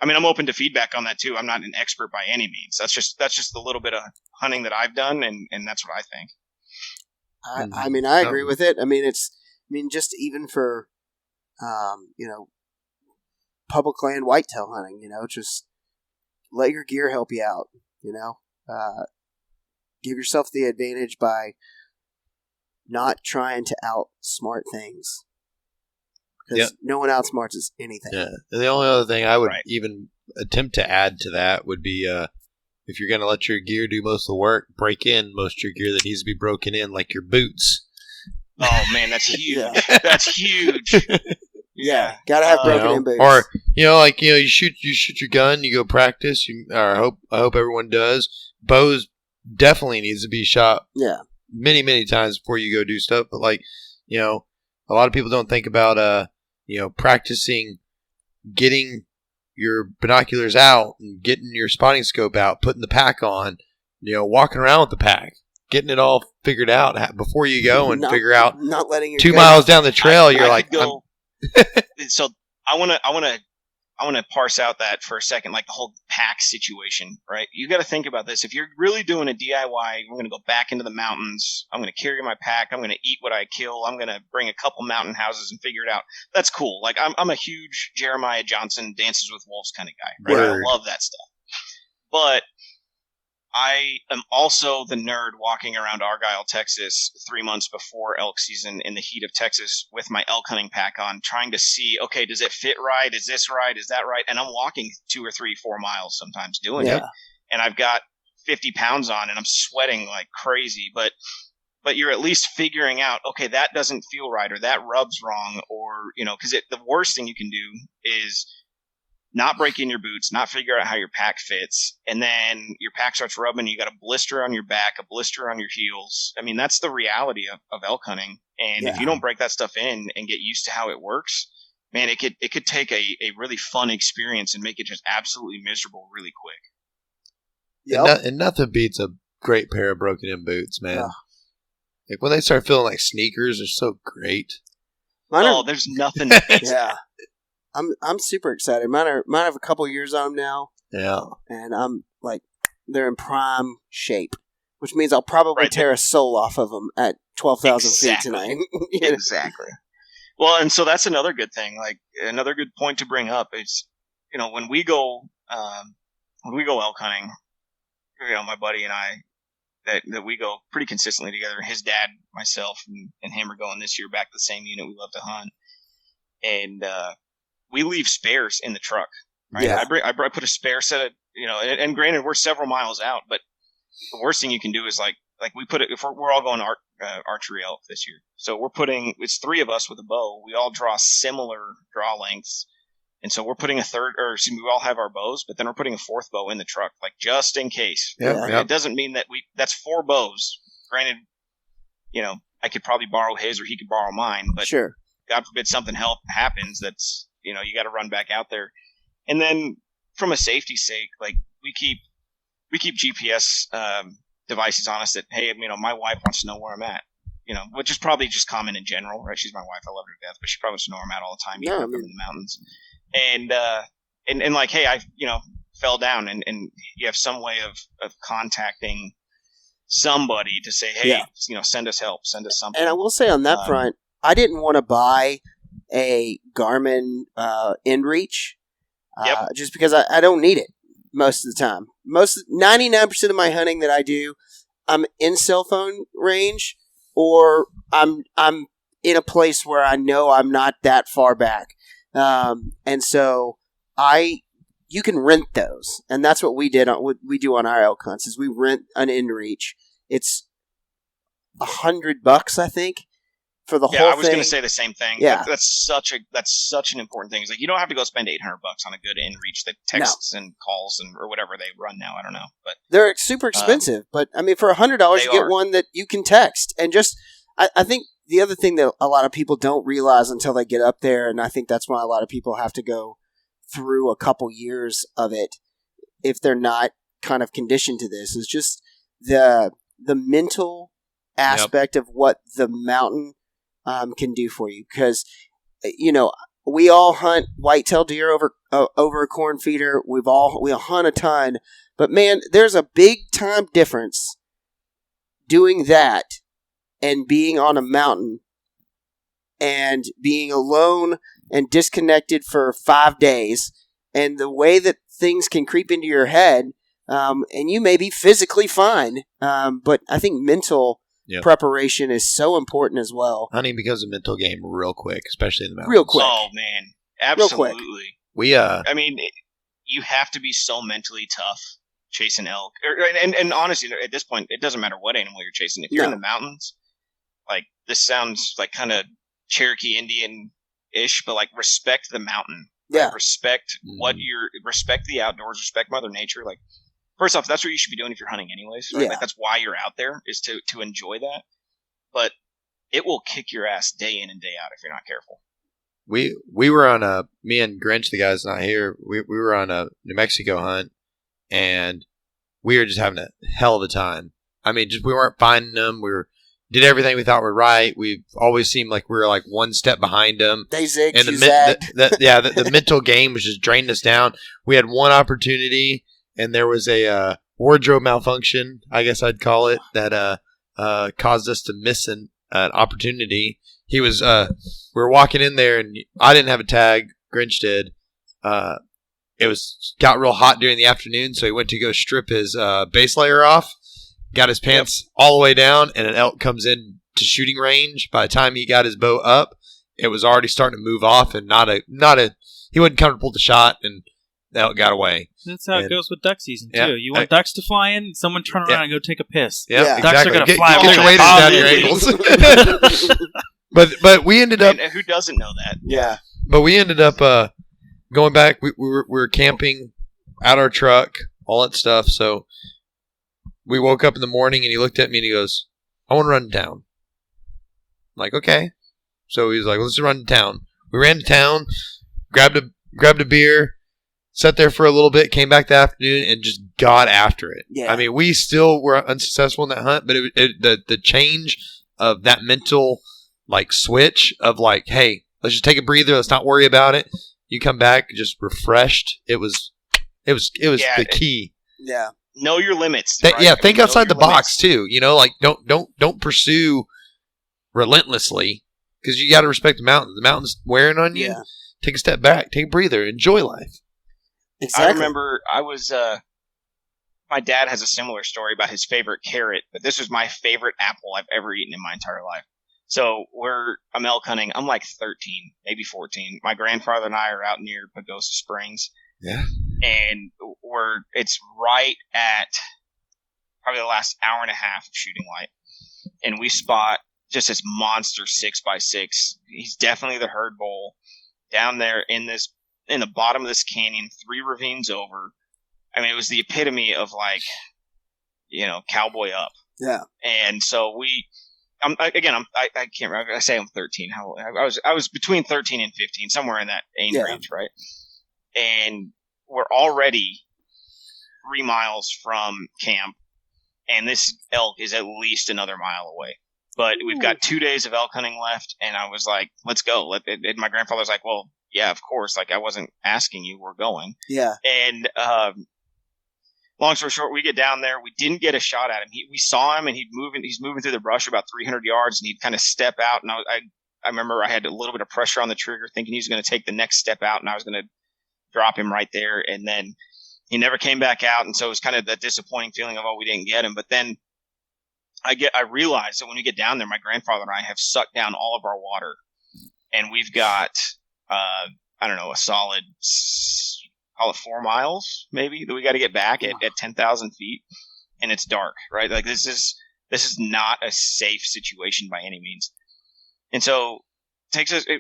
I mean, I'm open to feedback on that too. I'm not an expert by any means. That's just the little bit of hunting that I've done, and that's what I think. I mean, I agree with it. I mean, just even for, public land whitetail hunting, just let your gear help you out, give yourself the advantage by not trying to outsmart things. Because no one outsmarts us anything. Yeah. And the only other thing I would even attempt to add to that would be if you're going to let your gear do most of the work, break in most of your gear that needs to be broken in, like your boots. Oh, man, that's huge. That's huge. Yeah, gotta have broken in boots. Or you shoot your gun, you go practice. I hope everyone does. Bows definitely needs to be shot. Yeah, many times before you go do stuff. But a lot of people don't think about practicing getting your binoculars out and getting your spotting scope out, putting the pack on, walking around with the pack, getting it all figured out before you go and figure out. Not letting your 2 miles down the trail, you're like. So I want to parse out that for a second, like the whole pack situation, right? You got to think about this. If you're really doing a DIY, I'm going to go back into the mountains. I'm going to carry my pack. I'm going to eat what I kill. I'm going to bring a couple mountain houses and figure it out. That's cool. Like I'm a huge Jeremiah Johnson Dances with Wolves kind of guy, right? I love that stuff. But I am also the nerd walking around Argyle, Texas 3 months before elk season in the heat of Texas with my elk hunting pack on, trying to see, okay, does it fit right? Is this right? Is that right? And I'm walking 2 or 3, 4 miles sometimes doing it. And I've got 50 pounds on and I'm sweating like crazy, but you're at least figuring out, okay, that doesn't feel right or that rubs wrong or, because the worst thing you can do is not break in your boots, not figure out how your pack fits, and then your pack starts rubbing, you got a blister on your back, a blister on your heels. I mean, that's the reality of elk hunting. And if you don't break that stuff in and get used to how it works, man, it could take a really fun experience and make it just absolutely miserable really quick. Yep. And nothing beats a great pair of broken in boots, man. Like when they start feeling like sneakers, they're so great. There's nothing that beats that. I'm super excited. Mine have a couple years on them now. Yeah. And I'm like, they're in prime shape, which means I'll probably tear a sole off of them at 12,000 feet tonight. Exactly. Well, and so that's another good thing. Like another good point to bring up is, when we go elk hunting, my buddy and I, that we go pretty consistently together. His dad, myself, and him are going this year back to the same unit. We love to hunt. And, we leave spares in the truck, right? Yeah. I put a spare set of, and granted we're several miles out, but the worst thing you can do is like we put it, if we're all going archery elk this year. So it's 3 of us with a bow. We all draw similar draw lengths. And so we're putting we all have our bows, but then we're putting a 4th bow in the truck, like just in case. Yeah. Right? It doesn't mean that that's 4 bows. Granted, I could probably borrow his or he could borrow mine, but sure. God forbid something happens that's, you got to run back out there. And then from a safety sake, like we keep GPS devices on us that, hey, my wife wants to know where I'm at, which is probably just common in general, right? She's my wife. I love her to death, but she probably wants to know where I'm at all the time. I'm in the mountains. And like, hey, I, fell down and you have some way of contacting somebody to say, hey, send us help, send us something. And I will say on that front, I didn't want to buy a Garmin InReach just because I don't need it most of the time. 99% of my hunting that I do, I'm in cell phone range or I'm in a place where I know I'm not that far back. And so you can rent those, and that's what we do on our elk hunts is we rent an InReach. It's $100, I think. For the whole thing. I was going to say the same thing. Yeah. That's such an important thing. It's like you don't have to go spend $800 on a good InReach that texts and calls or whatever they run now. I don't know, but they're super expensive. But I mean, for $100, you get one that you can text. And just, I think the other thing that a lot of people don't realize until they get up there, and I think that's why a lot of people have to go through a couple years of it, if they're not kind of conditioned to this, is just the mental aspect of what the mountain can do for you. Because, we all hunt whitetail deer over a corn feeder. We hunt a ton, but man, there's a big time difference doing that and being on a mountain and being alone and disconnected for 5 days, and the way that things can creep into your head, and you may be physically fine, but I think mental preparation is so important as well. Hunting becomes a mental game real quick, especially in the mountains. Real quick. Oh, man. Absolutely. I mean, you have to be so mentally tough chasing elk. And honestly, at this point, it doesn't matter what animal you're chasing. If you're in the mountains, like, this sounds like kind of Cherokee Indian-ish, but, like, respect the mountain. Yeah. Like, respect respect the outdoors, respect Mother Nature. Like, first off, that's what you should be doing if you're hunting anyways, right? Yeah. Like, that's why you're out there, is to enjoy that. But it will kick your ass day in and day out if you're not careful. We were on me and Grinch, the guy's not here, we were on a New Mexico hunt, and we were just having a hell of a time. I mean, we weren't finding them. Did everything we thought were right. We always seemed like we were like one step behind them. They zigged, and you zagged. the mental game was just draining us down. We had one opportunity, and there was a wardrobe malfunction, I guess I'd call it, that caused us to miss an opportunity. He was we were walking in there, and I didn't have a tag. Grinch did. It got real hot during the afternoon, so he went to go strip his base layer off. Got his pants all the way down, and an elk comes in to shooting range. By the time he got his bow up, it was already starting to move off, and he wasn't comfortable with the shot, and the elk got away. That's how it goes with duck season too. You want ducks to fly in, someone turn around and go take a piss. Yeah, ducks exactly. are going to fly. Get your waders down your ankles. But we ended up. And who doesn't know that? Yeah. But we ended up going back. We were camping out our truck, all that stuff. So we woke up in the morning, and he looked at me and he goes, "I want to run to town." I'm like, okay. So he was like, "Let's run to town." We ran to town, grabbed a beer, sat there for a little bit, came back that afternoon, and just got after it. Yeah. I mean, we still were unsuccessful in that hunt, but the change of that mental like switch of like, hey, let's just take a breather, let's not worry about it. You come back just refreshed. It was the key. Yeah. Know your limits. Right? Think outside the box too. You know, like don't pursue relentlessly, because you got to respect the mountain. The mountain's wearing on you. Yeah. Take a step back, take a breather, enjoy life. Exactly. I remember I was my dad has a similar story about his favorite carrot, but this was my favorite apple I've ever eaten in my entire life. So I'm elk hunting. I'm like 13, maybe 14. My grandfather and I are out near Pagosa Springs. Yeah. And it's right at probably the last hour and a half of shooting light. And we spot just this monster 6x6. He's definitely the herd bull down there in the bottom of this canyon, 3 ravines over. I mean, it was the epitome of like, cowboy up. Yeah. And so I can't remember. I say I'm 13. I was between 13 and 15, somewhere in that age range, right? And we're already 3 miles from camp, and this elk is at least another mile away. But we've got 2 days of elk hunting left, and I was like, let's go. And my grandfather's like, well, yeah, of course. Like, I wasn't asking you. We're going. Yeah. And long story short, we get down there. We didn't get a shot at him. We saw him, and he's moving through the brush about 300 yards, and he'd kind of step out. And I remember I had a little bit of pressure on the trigger, thinking he was going to take the next step out, and I was going to drop him right there. And then he never came back out, and so it was kind of that disappointing feeling of, we didn't get him. But then I realized that when we get down there, my grandfather and I have sucked down all of our water, and we've got a solid, call it 4 miles maybe, that we got to get back at 10,000 feet, and it's dark, right? Like, this is not a safe situation by any means. And so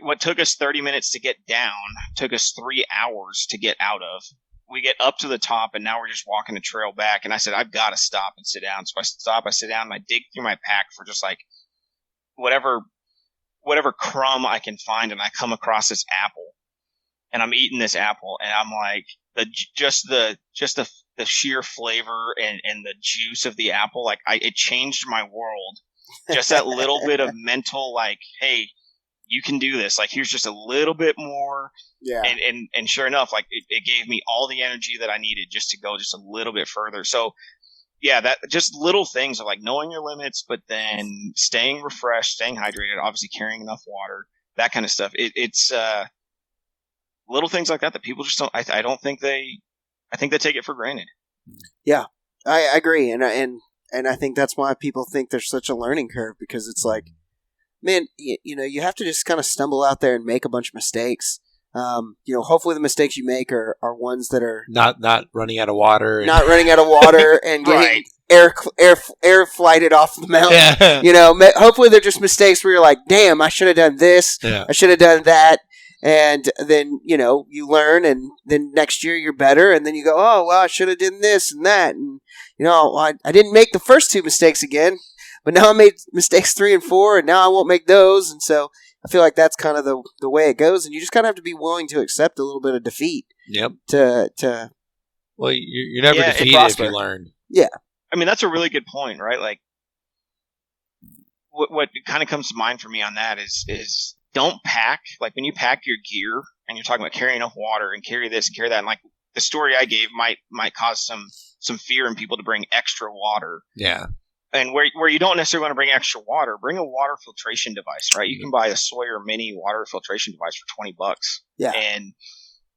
what took us 30 minutes to get down took us 3 hours to get out of. We get up to the top, and now we're just walking the trail back. And I said, I've got to stop and sit down. So I stop, I sit down, and I dig through my pack for just like whatever crumb I can find, and I come across this apple. And I'm eating this apple, and I'm like, the sheer flavor and the juice of the apple, like it changed my world. Just that little bit of mental, like, hey, you can do this. Like, here's just a little bit more. Yeah. And sure enough, like it gave me all the energy that I needed just to go just a little bit further. So yeah, that just little things of like knowing your limits, but then staying refreshed, staying hydrated, obviously carrying enough water, that kind of stuff. It's little things like that people just don't. I think they take it for granted. Yeah, I agree, and I think that's why people think there's such a learning curve, because it's like, man, you know, you have to just kind of stumble out there and make a bunch of mistakes. You know, hopefully the mistakes you make are ones that are not running out of water, not running out of water and getting air flighted off the mountain. Yeah. You know, hopefully they're just mistakes where you're like, damn, I should have done this. Yeah. I should have done that. And then, you know, you learn, and then next year you're better, and then you go, oh, well, I should have done this and that. And, you know, I didn't make the first 2 mistakes again, but now I made mistakes 3 and 4, and now I won't make those. And so I feel like that's kind of the way it goes, and you just kind of have to be willing to accept a little bit of defeat. Yep. Well, you're never defeated if you learn. Yeah. I mean, that's a really good point, right? Like, what kind of comes to mind for me on that is don't pack. Like, when you pack your gear and you're talking about carrying enough water and carry this and carry that, and like the story I gave might cause some fear in people to bring extra water. Yeah. And where you don't necessarily want to bring extra water, bring a water filtration device, right? You can buy a Sawyer mini water filtration device for $20. Yeah.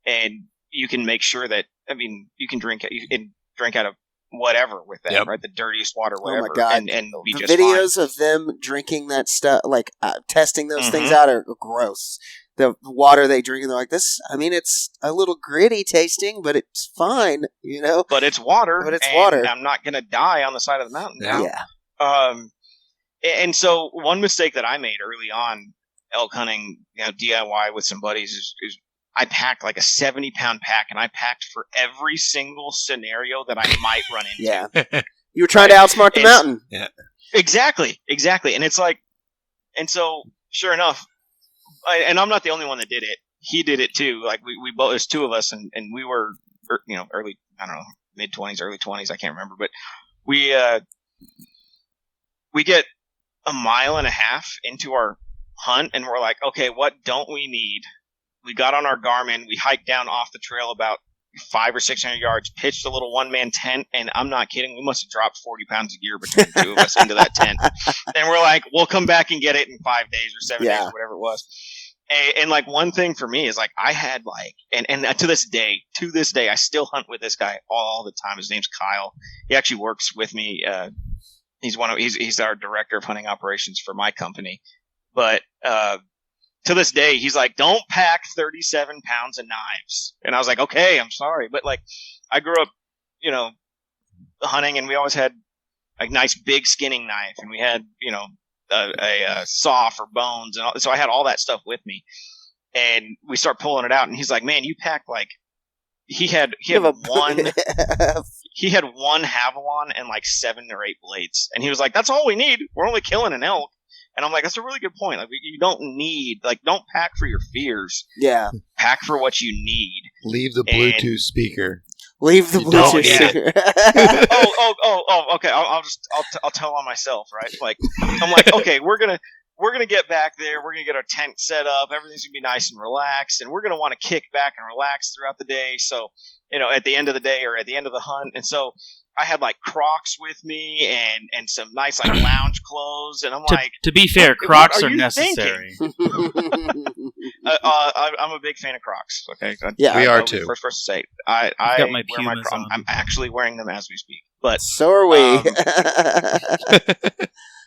And you can make sure that, I mean, you can drink out of whatever with that, yep. right? The dirtiest water, whatever. Oh my God. And be the just videos fine. of them drinking that stuff, like testing those Mm-hmm. things out, are gross. The water they drink, and they're like, this, I mean, it's a little gritty tasting, but it's fine, you know? But it's water. But it's and water. I'm not going to die on the side of the mountain now. Yeah. And so one mistake that I made early on elk hunting, you know, DIY with some buddies is I packed like a 70-pound pack, and I packed for every single scenario that I might run into. Yeah. You were trying to outsmart the mountain. Yeah. Exactly. And it's like, and so sure enough, and I'm not the only one that did it. He did it too. Like we both, there's 2 of us, and we were, you know, early, I don't know, mid-20s, early 20s, I can't remember, but we get a mile and a half into our hunt, and we're like, okay, what don't we need? We got on our Garmin, we hiked down off the trail about 500 or 600 yards, pitched a little one-man tent, and I'm not kidding, we must have dropped 40 pounds of gear between the 2 of us into that tent. And we're like, we'll come back and get it in 5 days or 7 days, whatever it was. And like, one thing for me is like, I had like, and to this day, I still hunt with this guy all the time. His name's Kyle. He actually works with me. He's our director of hunting operations for my company. But to this day, he's like, don't pack 37 pounds of knives. And I was like, okay, I'm sorry. But like, I grew up, you know, hunting, and we always had a nice big skinning knife, and we had, you know, a saw for bones, and so I had all that stuff with me. And we start pulling it out, and he's like, man, you pack like, he had one Havilon and like 7 or 8 blades. And he was like, that's all we need. We're only killing an elk. And I'm like, that's a really good point. Like, you don't need, like, don't pack for your fears. Yeah. Pack for what you need. Leave the Bluetooth speaper. Leave the Bluetooth speaker. Okay. I'll tell on myself, right? Like, I'm like, okay, we're gonna get back there. We're gonna get our tent set up. Everything's gonna be nice and relaxed, and we're gonna want to kick back and relax throughout the day. So, you know, at the end of the day or at the end of the hunt, and so I had like Crocs with me and some nice like lounge clothes, and I'm like, to be fair, Crocs are necessary. I'm a big fan of Crocs. Okay, Yeah, we are too. First person to say, I got my wear my Pumas Crocs. on. I'm actually wearing them as we speak. But so are we.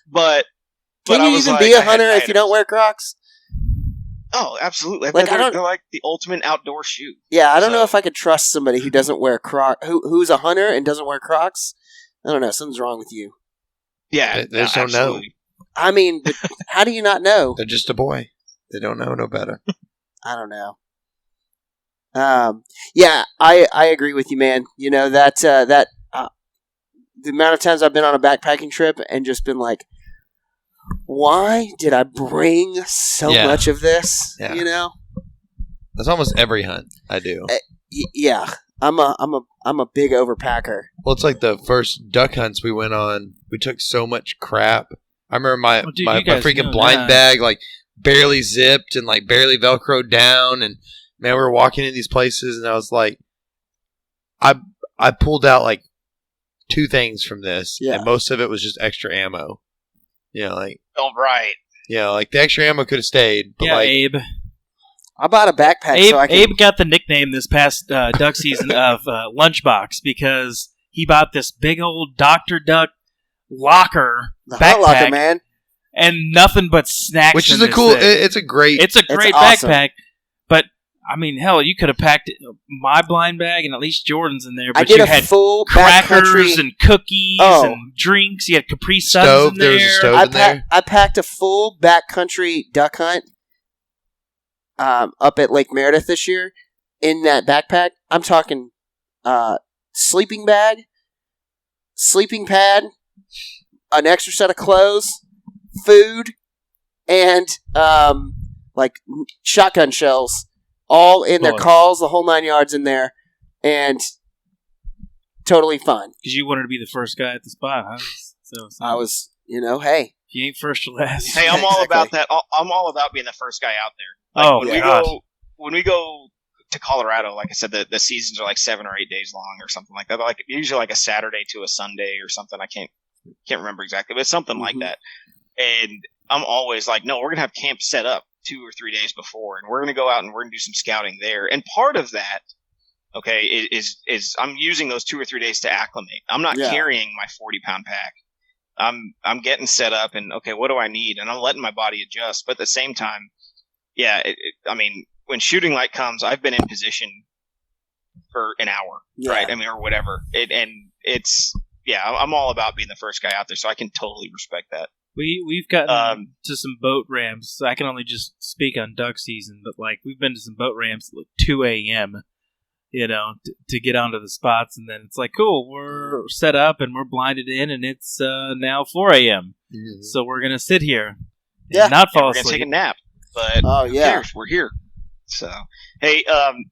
but Can I you was even like, be a hunter if you don't wear Crocs? Oh, absolutely. Like, they're like the ultimate outdoor shoe. Yeah, I don't know if I could trust somebody who doesn't wear Crocs, who's a hunter and doesn't wear Crocs. I don't know. Something's wrong with you. Yeah, they just don't know. I mean, but how do you not know? They're just a boy. They don't know no better. I don't know. Yeah, I agree with you, man. You know, that the amount of times I've been on a backpacking trip and just been like, why did I bring so much of this? Yeah. You know, That's almost every hunt I do. Yeah, I'm a big overpacker. Well, it's like the first duck hunts we went on. We took so much crap. I remember my freaking blind bag. Like, barely zipped and like barely Velcroed down. And man, we were walking in these places, and I was like, I pulled out like 2 things from this, and most of it was just extra ammo. Like right. Like the extra ammo could have stayed. But like, Abe. I bought a backpack so I can... Abe got the nickname this past duck season of Lunchbox because he bought this big old Dr. Duck locker backpack. Hot locker, man. And nothing but snacks. Which is a cool... It's a great backpack. Awesome. But, I mean, hell, you could have packed my blind bag and at least Jordan's in there. But I did you a had full crackers and cookies and drinks. You had Capri Suns in there. There was a stove in there. I packed a full backcountry duck hunt up at Lake Meredith this year in that backpack. I'm talking sleeping bag, sleeping pad, an extra set of clothes, food, and like shotgun shells, all in their calls, the whole 9 yards in there, and totally fun. Because you wanted to be the first guy at the spot, huh? So I was, hey. You ain't first or last. Hey, I'm all about that. I'm all about being the first guy out there. Like, when we go to Colorado, like I said, the seasons are like 7 or 8 days long or something like that. Like usually like a Saturday to a Sunday or something. I can't remember exactly, but it's something like that. And I'm always like, no, we're gonna have camp set up 2 or 3 days before, and we're gonna go out and we're gonna do some scouting there. And part of that, okay, is I'm using those 2 or 3 days to acclimate. I'm not carrying my 40-pound pack. I'm getting set up, and okay, what do I need? And I'm letting my body adjust. But at the same time, I mean, when shooting light comes, I've been in position for an hour, right? I mean, or whatever. I'm all about being the first guy out there, so I can totally respect that. We've gotten to some boat ramps. I can only just speak on duck season, but like we've been to some boat ramps at like 2 a.m. To get onto the spots, and then it's like, cool, we're set up and we're blinded in, and it's now 4 a.m. Mm-hmm. So we're gonna sit here, and not fall asleep. We're gonna take a nap, but we're here. So, hey,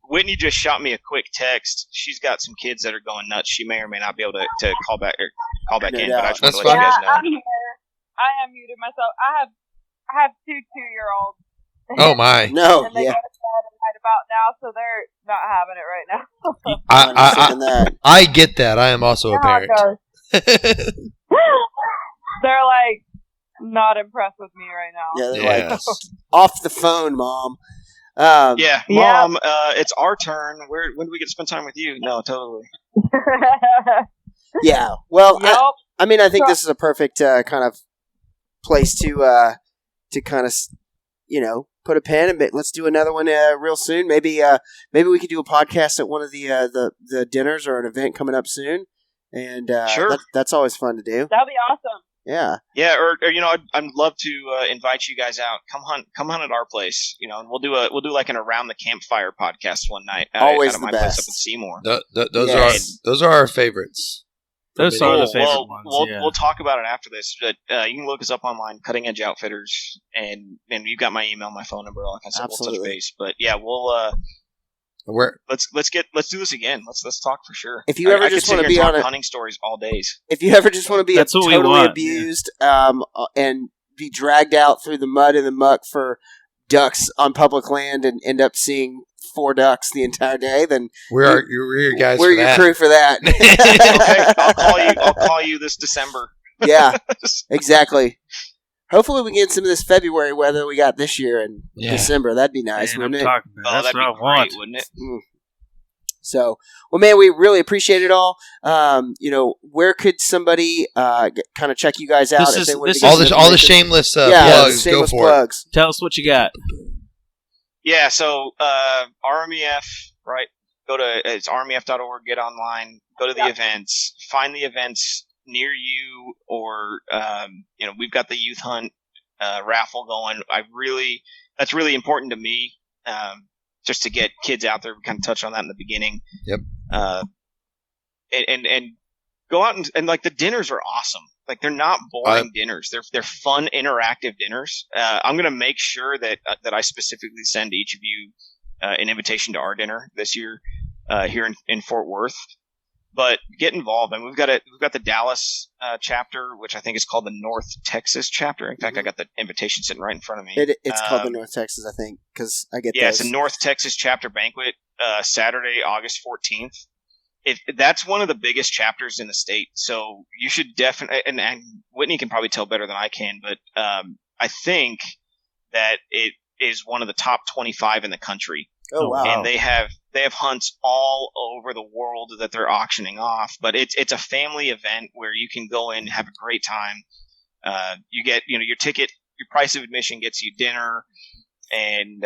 Whitney just shot me a quick text. She's got some kids that are going nuts. She may or may not be able to call back in, but I just want to let you guys know. I'm here. I am muted myself. I have 2 2-year-olds. Oh my! No, and they go to bed right about now, so they're not having it right now. I get that. I am also a parent. They're like not impressed with me right now. Yeah, they're like off the phone, Mom. Mom, it's our turn. When do we get to spend time with you? No, totally. Yeah, well, I mean, I think this is a perfect kind of place to kind of, put a pen and let's do another one real soon. Maybe we could do a podcast at one of the dinners or an event coming up soon. And sure, that's always fun to do. That'd be awesome. Yeah. Yeah, or I'd love to invite you guys out. Come hunt at our place, and we'll do like an around the campfire podcast one night. Always at the my best. place up in Seymour. Those are our favorites. Those are the favorite ones. We'll talk about it after this. But you can look us up online, Cutting Edge Outfitters, and you've got my email, my phone number, all that kind of stuff. Absolutely. We'll touch base. But yeah, let's do this again. Let's talk for sure. If you ever just want to be on hunting stories all days. If you ever just want to be totally abused and be dragged out through the mud and the muck for ducks on public land and end up seeing 4 ducks the entire day, then we're your guys. We're your crew for that. Okay, I'll call you this December. Yeah, exactly. Hopefully we get some of this February weather we got this year in December. That'd be nice, wouldn't it? That's that'd what be I want, wouldn't it? So, well, man, we really appreciate it all. Where could somebody kind of check you guys out? If they all the shameless plugs. Go for plugs. It. Tell us what you got. Yeah, so RMEF, right? It's RMEF.org. Get online. Go to the events. Find the events near you, or we've got the youth hunt raffle going. That's really important to me. Just to get kids out there. We kind of touched on that in the beginning. Yep. And go out and like the dinners are awesome. Like they're not boring dinners. They're fun, interactive dinners. I'm gonna make sure that I specifically send each of you an invitation to our dinner this year here in Fort Worth. But get involved. I mean, we've got the Dallas chapter, which I think is called the North Texas chapter. In fact, I got the invitation sitting right in front of me. It's called the North Texas, I think, because I get it's a North Texas chapter banquet, Saturday, August 14th. That's one of the biggest chapters in the state, so you should definitely. And Whitney can probably tell better than I can, but I think that it is one of the top 25 in the country. Oh wow! And they have hunts all over the world that they're auctioning off. But it's a family event where you can go in, have a great time. You get your ticket, your price of admission gets you dinner, and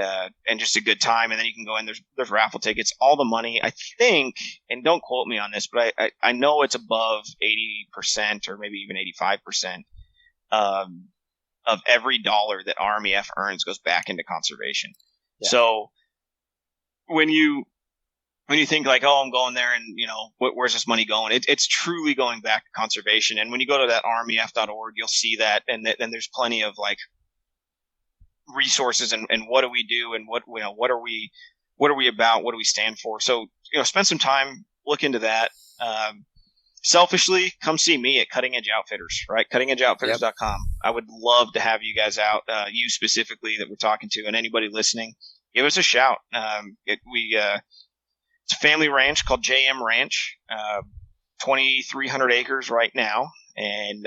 just a good time. And then you can go in. There's raffle tickets. All the money, I think, and don't quote me on this, but I know it's above 80% or maybe even 85% of every dollar that RMEF earns goes back into conservation. Yeah. So when you think like, oh, I'm going there and, where's this money going? It's truly going back to conservation. And when you go to that rmef.org, you'll see that. And then there's plenty of like resources and what do we do and what are we about? What do we stand for? So, spend some time, look into that. Selfishly, come see me at Cutting Edge Outfitters, right? CuttingEdgeOutfitters.com. Yep. I would love to have you guys out, you specifically that we're talking to, and anybody listening. Give us a shout. It's a family ranch called JM Ranch, 2,300 acres right now, and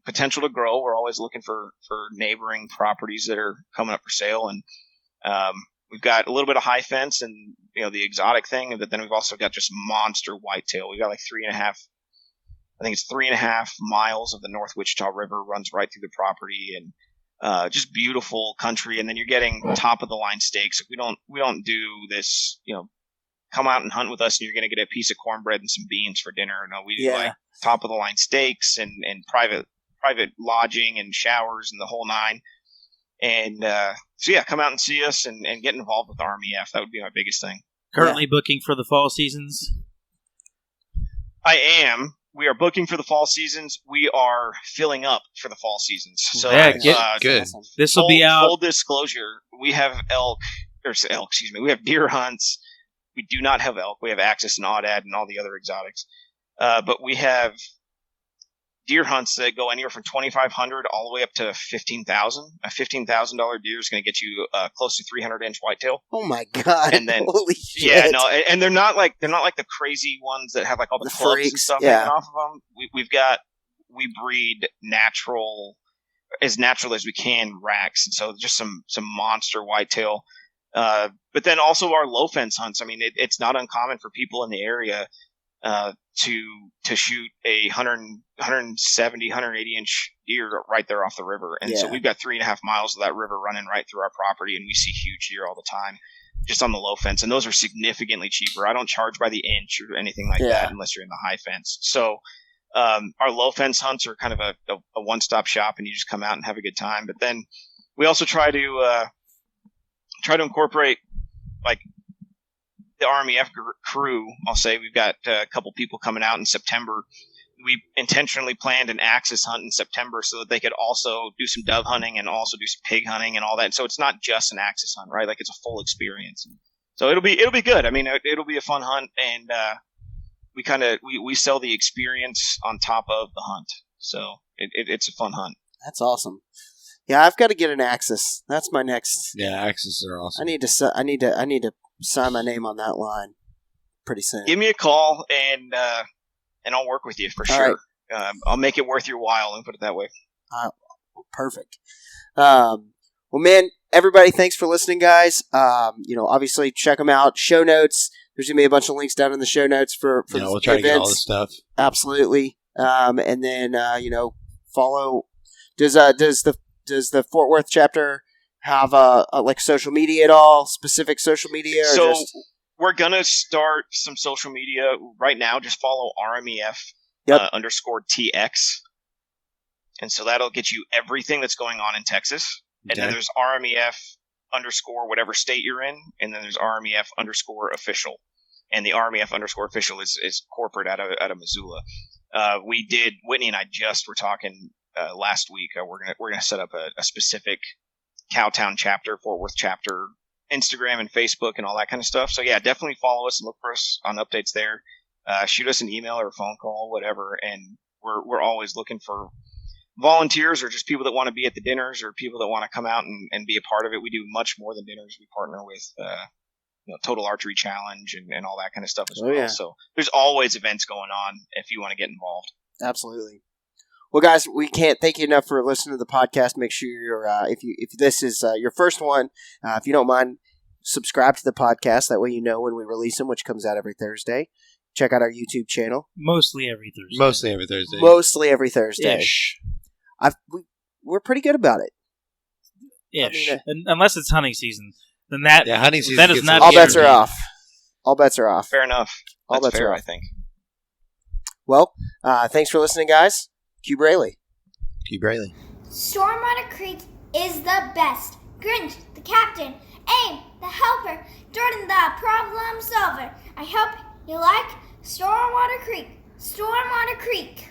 potential to grow. We're always looking for neighboring properties that are coming up for sale, and we've got a little bit of high fence and the exotic thing, but then we've also got just monster whitetail. We've got like 3.5 miles of the North Wichita River runs right through the property, and just beautiful country. And then you're getting top of the line steaks. We don't do this, come out and hunt with us and you're going to get a piece of cornbread and some beans for dinner. No, we do like top of the line steaks and private lodging and showers and the whole nine. And come out and see us and get involved with RMEF. That would be my biggest thing. Currently booking for the fall seasons? I am. We are booking for the fall seasons. We are filling up for the fall seasons. So good. Awesome. This will be out. Full disclosure: we have we have deer hunts. We do not have elk. We have axis and aoudad and all the other exotics. But we have deer hunts that go anywhere from $2,500 all the way up to $15,000. A $15,000 deer is going to get you close to 300-inch whitetail. Oh my god! And then holy shit! And they're not like the crazy ones that have like all the clubs freaks, and stuff hanging off of them. We breed natural as we can racks, and so just some monster whitetail. But then also our low fence hunts. I mean, it's not uncommon for people in the area to shoot a 170, 180 inch deer right there off the river. And so we've got 3.5 miles of that river running right through our property, and we see huge deer all the time just on the low fence. And those are significantly cheaper. I don't charge by the inch or anything like that unless you're in the high fence. So our low fence hunts are kind of a one-stop shop, and you just come out and have a good time. But then we also try to incorporate like the RMEF crew. I'll say we've got a couple people coming out in September. We intentionally planned an axis hunt in September so that they could also do some dove hunting and also do some pig hunting and all that. So it's not just an axis hunt, right? Like it's a full experience. So it'll be good. I mean, it'll be a fun hunt, and we sell the experience on top of the hunt. So it's a fun hunt. That's awesome. Yeah, I've got to get an axis. That's my next. Yeah, axes are awesome. I need to sign my name on that line pretty soon. Give me a call and I'll work with you for sure. Right. I'll make it worth your while and put it that way. Perfect. Well, man, everybody, thanks for listening, guys. Obviously check them out. Show notes. There's gonna be a bunch of links down in the show notes for we'll try to get all this stuff. Absolutely. And then follow. Does the Fort Worth chapter have like social media at all? Specific social media? Or we're gonna start some social media right now. Just follow RMEF _TX, and so that'll get you everything that's going on in Texas. And then there's RMEF -- whatever state you're in, and then there's RMEF _ and the RMEF _ is corporate out of Missoula. Whitney and I just were talking last week. We're gonna set up a specific Cowtown chapter, Fort Worth chapter, Instagram and Facebook and all that kind of stuff. So yeah, definitely follow us and look for us on updates there. shoot us an email or a phone call, whatever, and we're always looking for volunteers or just people that want to be at the dinners or people that want to come out and be a part of it. We do much more than dinners. We partner with Total Archery Challenge and all that kind of stuff as well. Yeah. So there's always events going on if you want to get involved. Absolutely. Well, guys, we can't thank you enough for listening to the podcast. Make sure you're if this is your first one, if you don't mind, subscribe to the podcast. That way you know when we release them, which comes out every Thursday. Check out our YouTube channel. Mostly every Thursday. Mostly every Thursday. Ish. We're pretty good about it. Ish. Unless it's hunting season. Then that, hunting season that is not all bets are off. All bets are off. Fair enough. All That's bets fair, are off. I think. Well, thanks for listening, guys. Q Braley. Stormwater Creek is the best. Grinch, the captain. Aim, the helper. Jordan, the problem solver. I hope you like Stormwater Creek. Stormwater Creek.